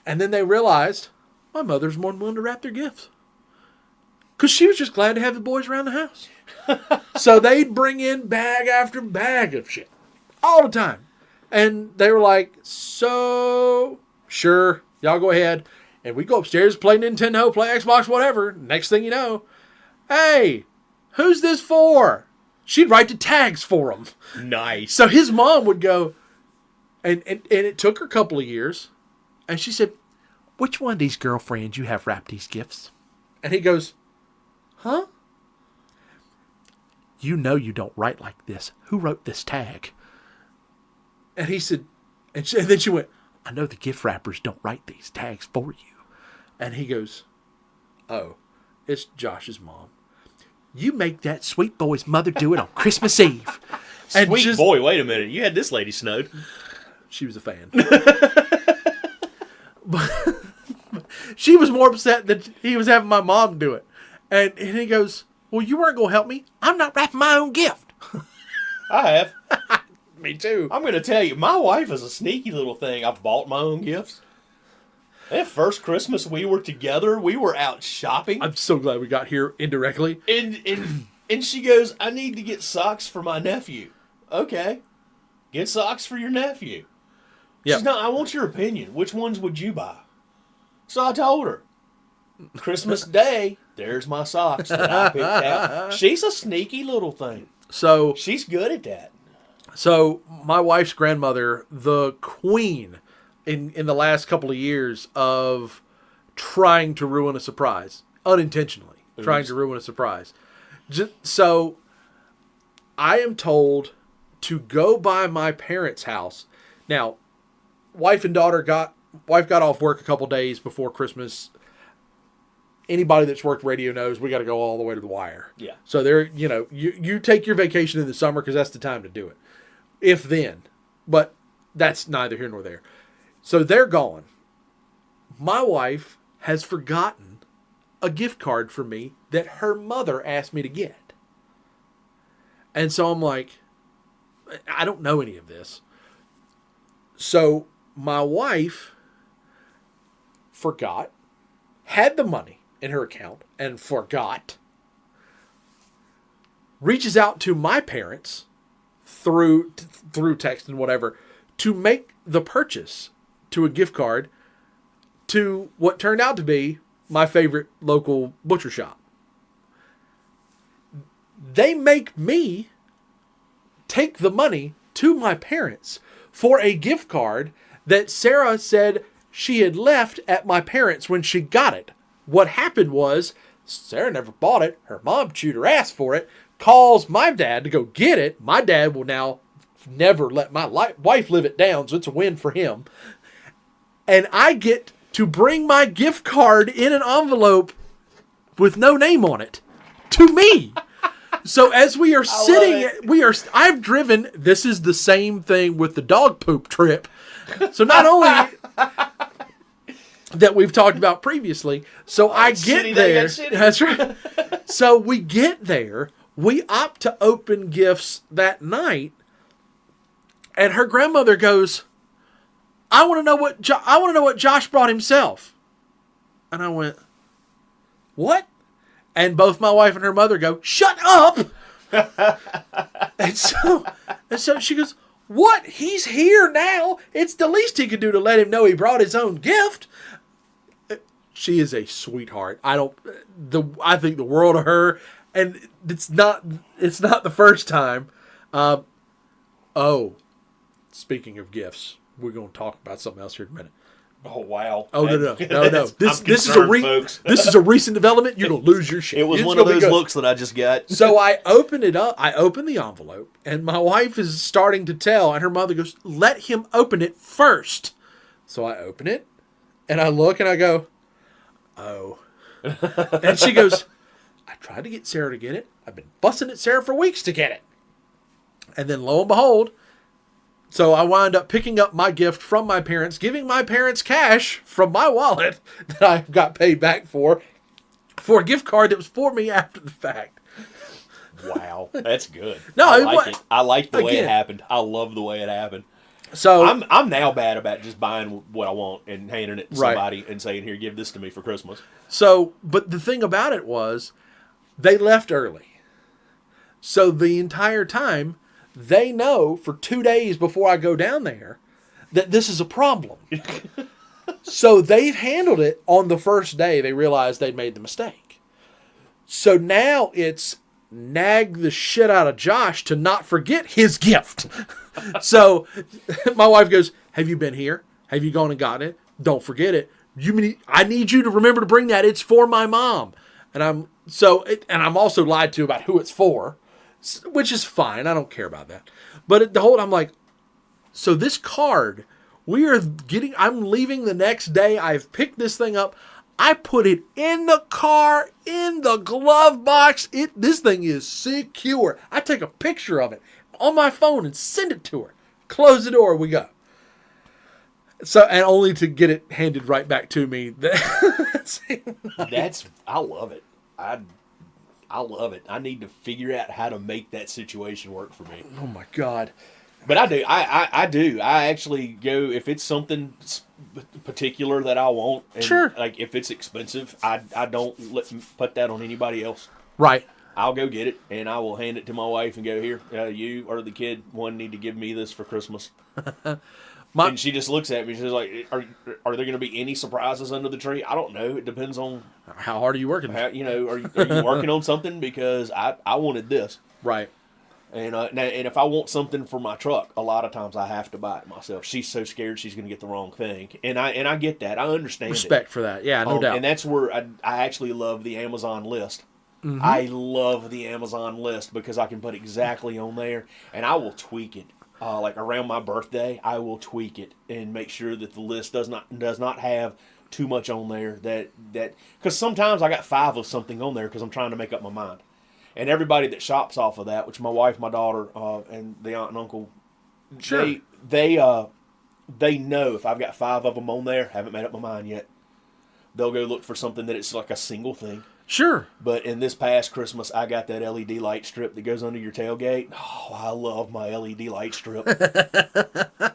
B: And then they realized my mother's more than willing to wrap their gifts. Because she was just glad to have the boys around the house. So they'd bring in bag after bag of shit all the time. And they were like, so, sure, y'all go ahead. And we go upstairs, play Nintendo, play Xbox, whatever. Next thing you know, hey, who's this for? She'd write the tags for them.
A: Nice.
B: So his mom would go, and it took her a couple of years. And she said, which one of these girlfriends you have wrapped these gifts? And he goes, huh? You know you don't write like this. Who wrote this tag? And he said, and then she went, I know the gift wrappers don't write these tags for you. And he goes, oh, it's Josh's mom. You make that sweet boy's mother do it on Christmas Eve.
A: And sweet boy, wait a minute. You had this lady snowed.
B: She was a fan. But she was more upset that he was having my mom do it. And he goes, well, you weren't going to help me. I'm not wrapping my own gift.
A: I have.
B: Me too.
A: I'm going to tell you, my wife is a sneaky little thing. I've bought my own gifts. That first Christmas we were together, we were out shopping.
B: I'm so glad we got here indirectly.
A: And she goes, I need to get socks for my nephew. Okay. Get socks for your nephew.
B: Yeah.
A: No, I want your opinion. Which ones would you buy? So I told her. Christmas Day, there's my socks that I picked out. She's a sneaky little thing.
B: So
A: she's good at that.
B: So my wife's grandmother, the queen in the last couple of years of trying to ruin a surprise. Unintentionally.
A: Oops.
B: Trying to ruin a surprise. So I am told to go by my parents' house. Now, wife got off work a couple days before Christmas. Anybody that's worked radio knows we got to go all the way to the wire.
A: Yeah.
B: So there, you take your vacation in the summer because that's the time to do it. If then, but that's neither here nor there. So they're gone. My wife has forgotten a gift card for me that her mother asked me to get. And so I'm like, I don't know any of this. So my wife forgot, had the money in her account and forgot, reaches out to my parents through text and whatever to make the purchase to a gift card to what turned out to be my favorite local butcher shop. They make me take the money to my parents for a gift card that Sarah said she had left at my parents when she got it. What happened was Sarah never bought it. Her mom chewed her ass for it. Calls my dad to go get it. My dad will now never let my wife live it down, so it's a win for him. And I get to bring my gift card in an envelope with no name on it to me. So as we are sitting, I've driven, this is the same thing with the dog poop trip. So not only that we've talked about previously, so I get there. That's right. So we get there, we opt to open gifts that night, and her grandmother goes, I want to know what Josh brought himself. And I went, what? And both my wife and her mother go, shut up! and so she goes, what? He's here now. It's the least he could do to let him know he brought his own gift. She is a sweetheart. I think the world of her, and it's not the first time. Speaking of gifts, we're going to talk about something else here in a minute.
A: Oh, wow.
B: Oh, no. This is a recent development. You're going to lose your shit.
A: It was one of those looks that I just got.
B: So I open it up. I open the envelope, and my wife is starting to tell, and her mother goes, let him open it first. So I open it, and I look, and I go, oh. And she goes, I tried to get Sarah to get it. I've been fussing at Sarah for weeks to get it. And then lo and behold, so I wound up picking up my gift from my parents, giving my parents cash from my wallet that I got paid back for a gift card that was for me after the fact.
A: Wow, that's good.
B: No,
A: I like it. I like the way it happened. I love the way it happened.
B: So
A: I'm now bad about just buying what I want and handing it to somebody and saying, "Here, give this to me for Christmas."
B: So, but the thing about it was, they left early. So the entire time, they know for 2 days before I go down there that this is a problem. So they've handled it on the first day. They realized they'd made the mistake. So now it's nag the shit out of Josh to not forget his gift. So my wife goes, have you been here? Have you gone and gotten it? Don't forget it. I need you to remember to bring that. It's for my mom. And I'm also lied to about who it's for, which is fine. I don't care about that. But I'm like, so this card, I'm leaving the next day. I've picked this thing up. I put it in the car, in the glove box. This thing is secure. I take a picture of it on my phone and send it to her. Close the door, we go. So, and only to get it handed right back to me.
A: I love it. I love it. I need to figure out how to make that situation work for me.
B: Oh my God.
A: But I do. I do. I actually go, if it's something particular that I want, and
B: sure.
A: Like if it's expensive, I don't put that on anybody else.
B: Right.
A: I'll go get it, and I will hand it to my wife and go, here, you or the kid, one need to give me this for Christmas. And she just looks at me. She's like, "Are there going to be any surprises under the tree?" I don't know. It depends on
B: how hard are you working.
A: Are you working on something? Because I wanted this,
B: right?
A: And if I want something for my truck, a lot of times I have to buy it myself. She's so scared she's going to get the wrong thing, and I get that. I understand.
B: Respect for that, yeah, no doubt.
A: And that's where I actually love the Amazon list.
B: Mm-hmm.
A: I love the Amazon list because I can put exactly on there, and I will tweak it. Like around my birthday, I will tweak it and make sure that the list does not have too much on there. That because sometimes I got 5 of something on there because I'm trying to make up my mind. And everybody that shops off of that, which my wife, my daughter, and the aunt and uncle,
B: sure.
A: they know if I've got 5 of them on there, haven't made up my mind yet. They'll go look for something that it's like a single thing.
B: Sure.
A: But in this past Christmas, I got that LED light strip that goes under your tailgate. Oh, I love my LED light strip.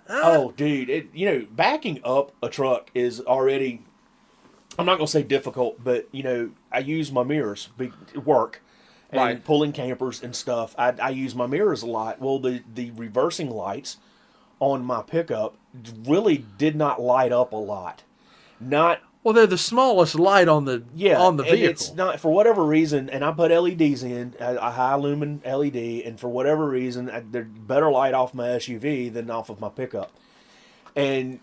A: Oh, dude. Backing up a truck is already, I'm not going to say difficult, but, I use my mirrors work. And
B: right.
A: Pulling campers and stuff, I use my mirrors a lot. Well, the reversing lights on my pickup really did not light up a lot.
B: Well, they're the smallest light on the vehicle.
A: And it's not, for whatever reason, and I put LEDs in, a high lumen LED, and for whatever reason, they're better light off my SUV than off of my pickup. And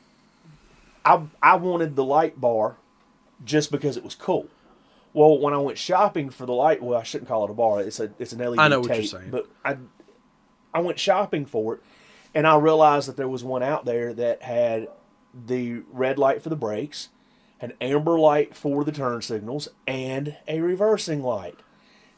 A: I wanted the light bar just because it was cool. Well, when I went shopping for the light, I shouldn't call it a bar. It's an LED
B: I know
A: tape,
B: what you're saying.
A: But I went shopping for it, and I realized that there was one out there that had the red light for the brakes, an amber light for the turn signals, and a reversing light.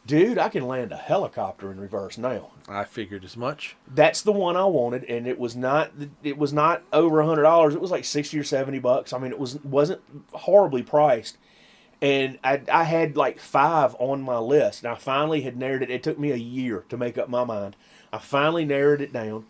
A: Dude, I can land a helicopter in reverse now.
B: I figured as much.
A: That's the one I wanted, and it was not over $100. It was like $60 or $70. I mean, it wasn't horribly priced. And I had like 5 on my list, and I finally had narrowed it. It took me a year to make up my mind. I finally narrowed it down,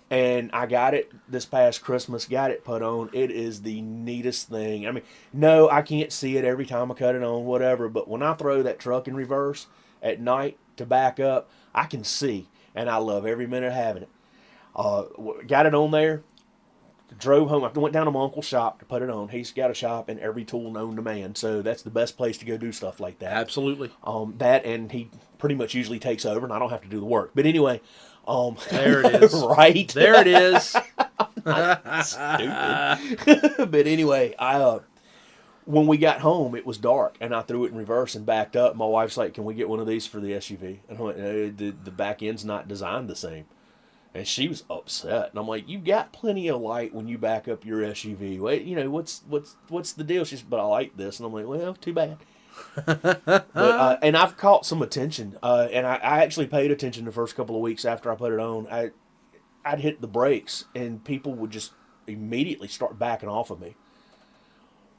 A: and I got it this past Christmas, got it put on. It is the neatest thing. I mean, no, I can't see it every time I cut it on, whatever, but when I throw that truck in reverse at night to back up, I can see, and I love every minute of having it. Got it on there. Drove home. I went down to my uncle's shop to put it on. He's got a shop and every tool known to man, so that's the best place to go do stuff like that.
B: Absolutely.
A: That, and he pretty much usually takes over, and I don't have to do the work. But anyway,
B: there it is.
A: Right
B: there it is.
A: Stupid. But anyway, when we got home, it was dark, and I threw it in reverse and backed up. My wife's like, "Can we get one of these for the SUV?" And I went, "No, the back end's not designed the same." And she was upset, and I'm like, "You got plenty of light when you back up your SUV. Wait, what's the deal?" She said, "But I like this," and I'm like, "Well, too bad." But and I've caught some attention, and I actually paid attention the first couple of weeks after I put it on. I'd hit the brakes, and people would just immediately start backing off of me.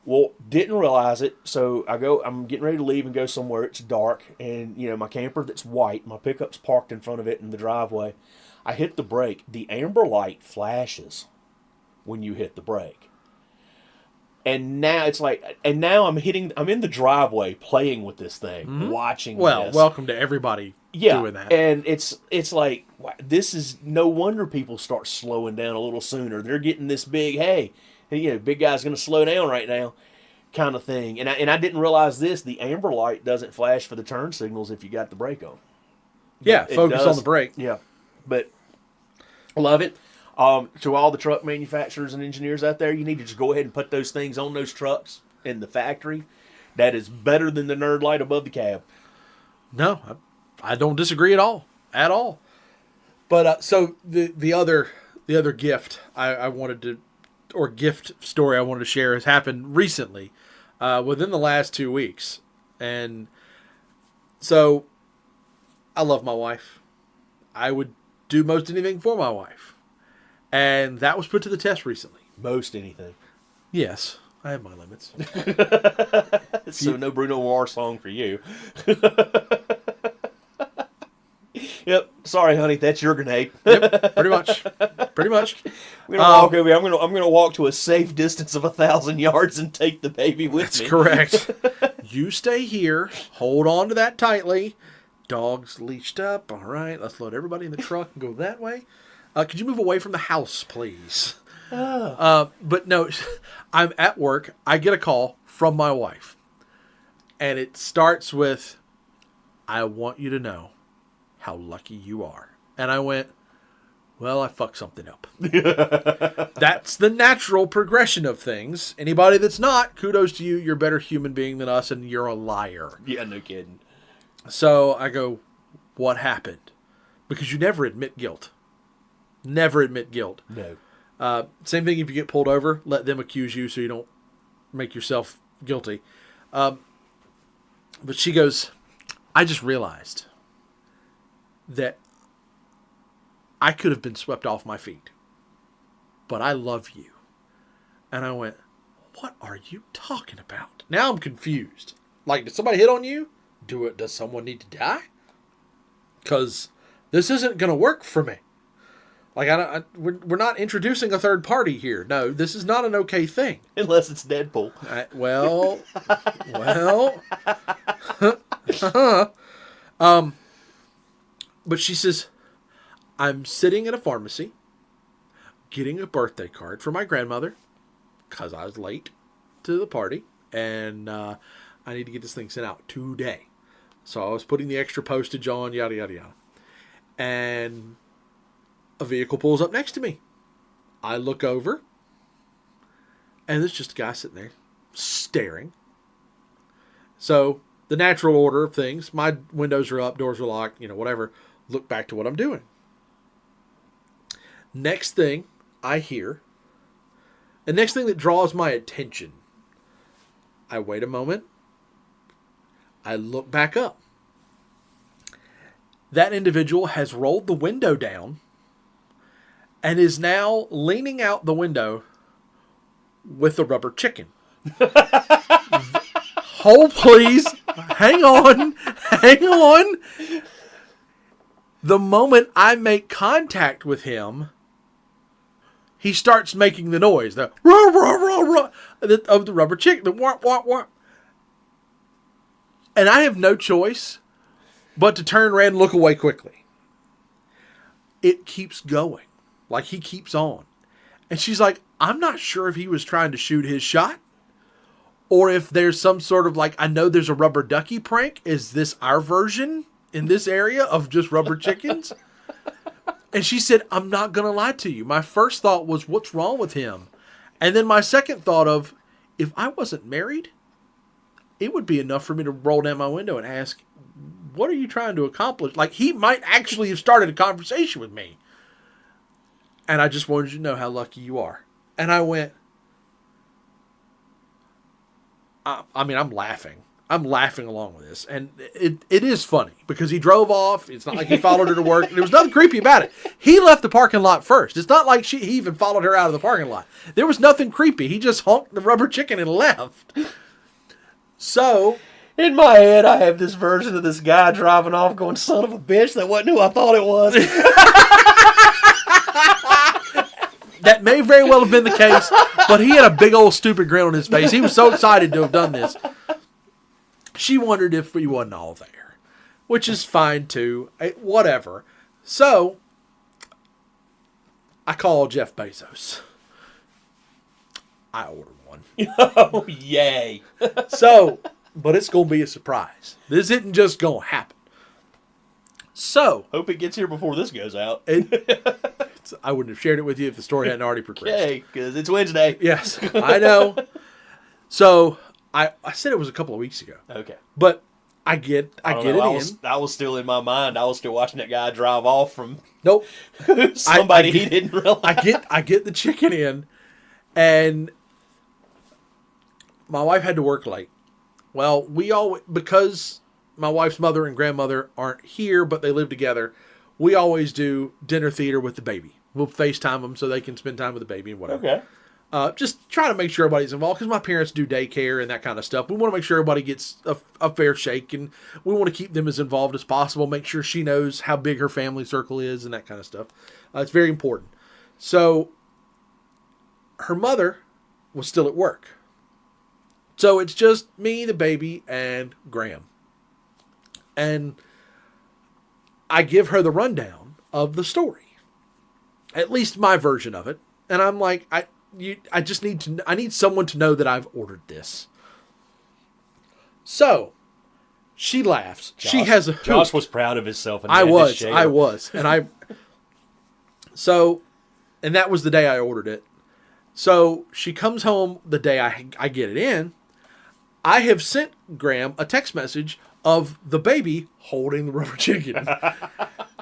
A: Well, didn't realize it, so I'm getting ready to leave and go somewhere. It's dark, and my camper that's white, my pickup's parked in front of it in the driveway. I hit the brake. The amber light flashes when you hit the brake. And now I'm in the driveway playing with this thing, watching this.
B: Welcome to everybody doing that.
A: And it's like, this is no wonder people start slowing down a little sooner. They're getting this big, hey, big guy's going to slow down right now kind of thing. And I didn't realize this. The amber light doesn't flash for the turn signals if you got the brake on.
B: Yeah, focus on the brake.
A: Yeah. But I love it. To all the truck manufacturers and engineers out there, you need to just go ahead and put those things on those trucks in the factory. That is better than the nerd light above the cab.
B: No, I don't disagree at all. At all. But so the other gift I wanted to, or gift story I wanted to share has happened recently, within the last 2 weeks. And so I love my wife. I would do most anything for my wife. And that was put to the test recently.
A: Most anything.
B: Yes, I have my limits.
A: So no Bruno Mars song for you. Yep. Sorry, honey. That's your grenade.
B: Yep. Pretty much.
A: I'm gonna walk over here. I'm gonna walk to a safe distance of 1,000 yards and take the baby with me.
B: That's correct. You stay here. Hold on to that tightly. Dog's leashed up. All right. Let's load everybody in the truck and go that way. Could you move away from the house, please? But no, I'm at work. I get a call from my wife. And it starts with, I want you to know how lucky you are. And I went, well, I fucked something up. That's the natural progression of things. Anybody that's not, kudos to you. You're a better human being than us, and you're a liar.
A: Yeah, no kidding.
B: So I go, what happened? Because you never admit guilt. Never admit guilt.
A: No.
B: Same thing if you get pulled over, let them accuse you so you don't make yourself guilty. But she goes, I just realized that I could have been swept off my feet, but I love you. And I went, what are you talking about? Now I'm confused. Like, did somebody hit on you? Does someone need to die? Because this isn't going to work for me. Like, we're not introducing a third party here. No, this is not an okay thing.
A: Unless it's Deadpool.
B: But she says, I'm sitting at a pharmacy getting a birthday card for my grandmother because I was late to the party, and I need to get this thing sent out today. So I was putting the extra postage on, yada, yada, yada. And a vehicle pulls up next to me. I look over, and there's just a guy sitting there staring. So the natural order of things, my windows are up, doors are locked, whatever. Look back to what I'm doing. Next thing I hear, the next thing that draws my attention, I wait a moment. I look back up. That individual has rolled the window down and is now leaning out the window with a rubber chicken. Hold, please. Hang on. The moment I make contact with him, he starts making the noise, the rah, rah, rah, rah, of the rubber chicken, the wah, wah, wah. And I have no choice but to turn around and look away quickly. It keeps going. Like, he keeps on. And she's like, I'm not sure if he was trying to shoot his shot or if there's some sort of, like, I know there's a rubber ducky prank. Is this our version in this area of just rubber chickens? And she said, I'm not going to lie to you. My first thought was, what's wrong with him? And then my second thought of, if I wasn't married, it would be enough for me to roll down my window and ask, what are you trying to accomplish? Like, he might actually have started a conversation with me. And I just wanted you to know how lucky you are. And I went, I'm laughing. I'm laughing along with this, and it is funny because he drove off. It's not like he followed her to work. There was nothing creepy about it. He left the parking lot first. It's not like he even followed her out of the parking lot. There was nothing creepy. He just honked the rubber chicken and left. So,
A: in my head, I have this version of this guy driving off going, son of a bitch, that wasn't who I thought it was.
B: That may very well have been the case, but he had a big old stupid grin on his face. He was so excited to have done this. She wondered if he wasn't all there, which is fine too. Whatever. So, I called Jeff Bezos. I ordered one.
A: Oh, yay.
B: So, but it's going to be a surprise. This isn't just going to happen. So,
A: hope it gets here before this goes out.
B: I wouldn't have shared it with you if the story hadn't already progressed.
A: Okay, because it's Wednesday.
B: Yes, I know. So, I said it was a couple of weeks ago.
A: Okay.
B: But I get it in.
A: I was still in my mind. I was still watching that guy drive off from
B: Nope.
A: somebody he didn't realize.
B: I get the chicken in, and my wife had to work late. Well, because my wife's mother and grandmother aren't here, but they live together, we always do dinner theater with the baby. We'll FaceTime them so they can spend time with the baby and whatever.
A: Okay.
B: Just try to make sure everybody's involved because my parents do daycare and that kind of stuff. We want to make sure everybody gets a fair shake, and we want to keep them as involved as possible. Make sure she knows how big her family circle is and that kind of stuff. It's very important. So her mother was still at work. So it's just me, the baby, and Graham. And I give her the rundown of the story. At least my version of it. And I'm like, I need someone to know that I've ordered this. So she laughs. She has a hoot.
A: Josh was proud of himself. And
B: I was. And and that was the day I ordered it. So she comes home the day I get it in. I have sent Graham a text message of the baby holding the rubber chicken.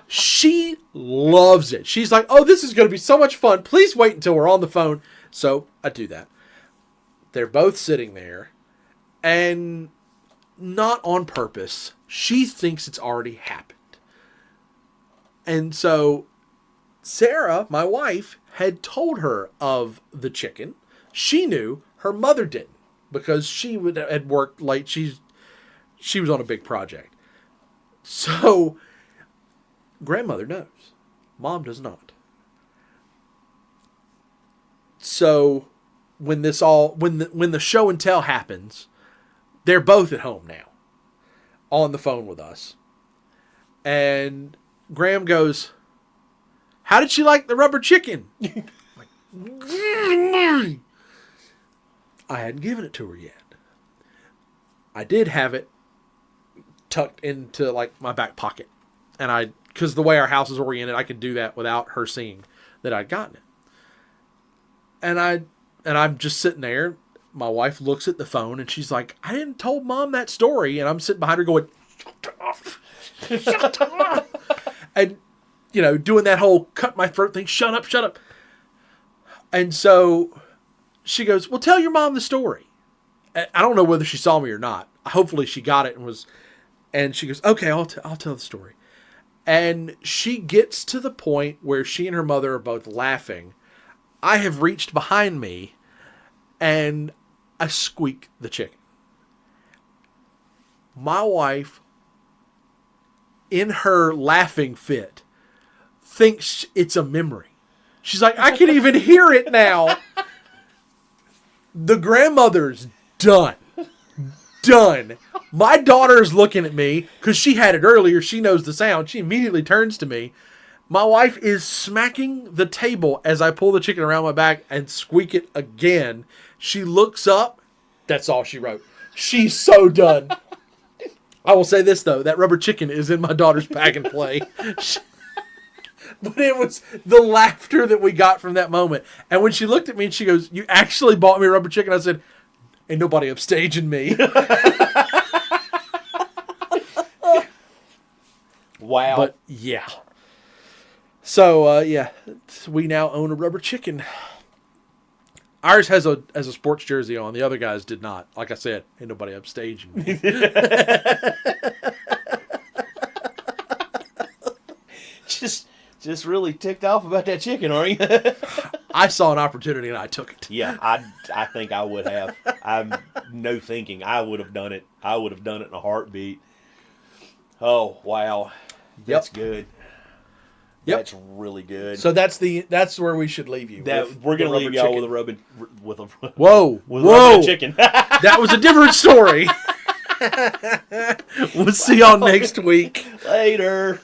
B: She loves it. She's like, oh, this is going to be so much fun. Please wait until we're on the phone. So I do that. They're both sitting there, and not on purpose. She thinks it's already happened. And so Sarah, my wife, had told her of the chicken. She knew. Her mother didn't because she had worked late. She was on a big project. So grandmother knows. Mom does not. So when the show and tell happens, they're both at home now on the phone with us. And Graham goes, how did she like the rubber chicken? I hadn't given it to her yet. I did have it tucked into like my back pocket. And because the way our house is oriented, I could do that without her seeing that I'd gotten it. And I'm just sitting there. My wife looks at the phone and she's like, I didn't told Mom that story. And I'm sitting behind her going, shut up. Shut up. And, doing that whole cut my throat thing. Shut up, shut up. And so she goes, well, tell your mom the story. I don't know whether she saw me or not. Hopefully she got it and she goes, okay, I'll tell the story. And she gets to the point where she and her mother are both laughing. I have reached behind me and I squeak the chicken. My wife, in her laughing fit, thinks it's a memory. She's like, I can even hear it now. The grandmother's done. My daughter's looking at me because she had it earlier. She knows the sound. She immediately turns to me. My wife is smacking the table as I pull the chicken around my back and squeak it again. She looks up. That's all she wrote. She's so done. I will say this, though. That rubber chicken is in my daughter's pack and play. But it was the laughter that we got from that moment. And when she looked at me and she goes, you actually bought me a rubber chicken? I said, ain't nobody upstaging me.
A: Wow.
B: But yeah. So, we now own a rubber chicken. Ours has a sports jersey on. The other guys did not. Like I said, ain't nobody upstaging me.
A: Just really ticked off about that chicken, are you?
B: I saw an opportunity and I took it.
A: Yeah, I think I would have. I'm no thinking. I would have done it. I would have done it in a heartbeat. Oh wow, that's good.
B: Yep.
A: That's really good.
B: So that's where we should leave you.
A: We're gonna leave y'all with a rubbing with a
B: whoa
A: with
B: whoa
A: a chicken.
B: That was a different story. We'll see y'all next week.
A: Later.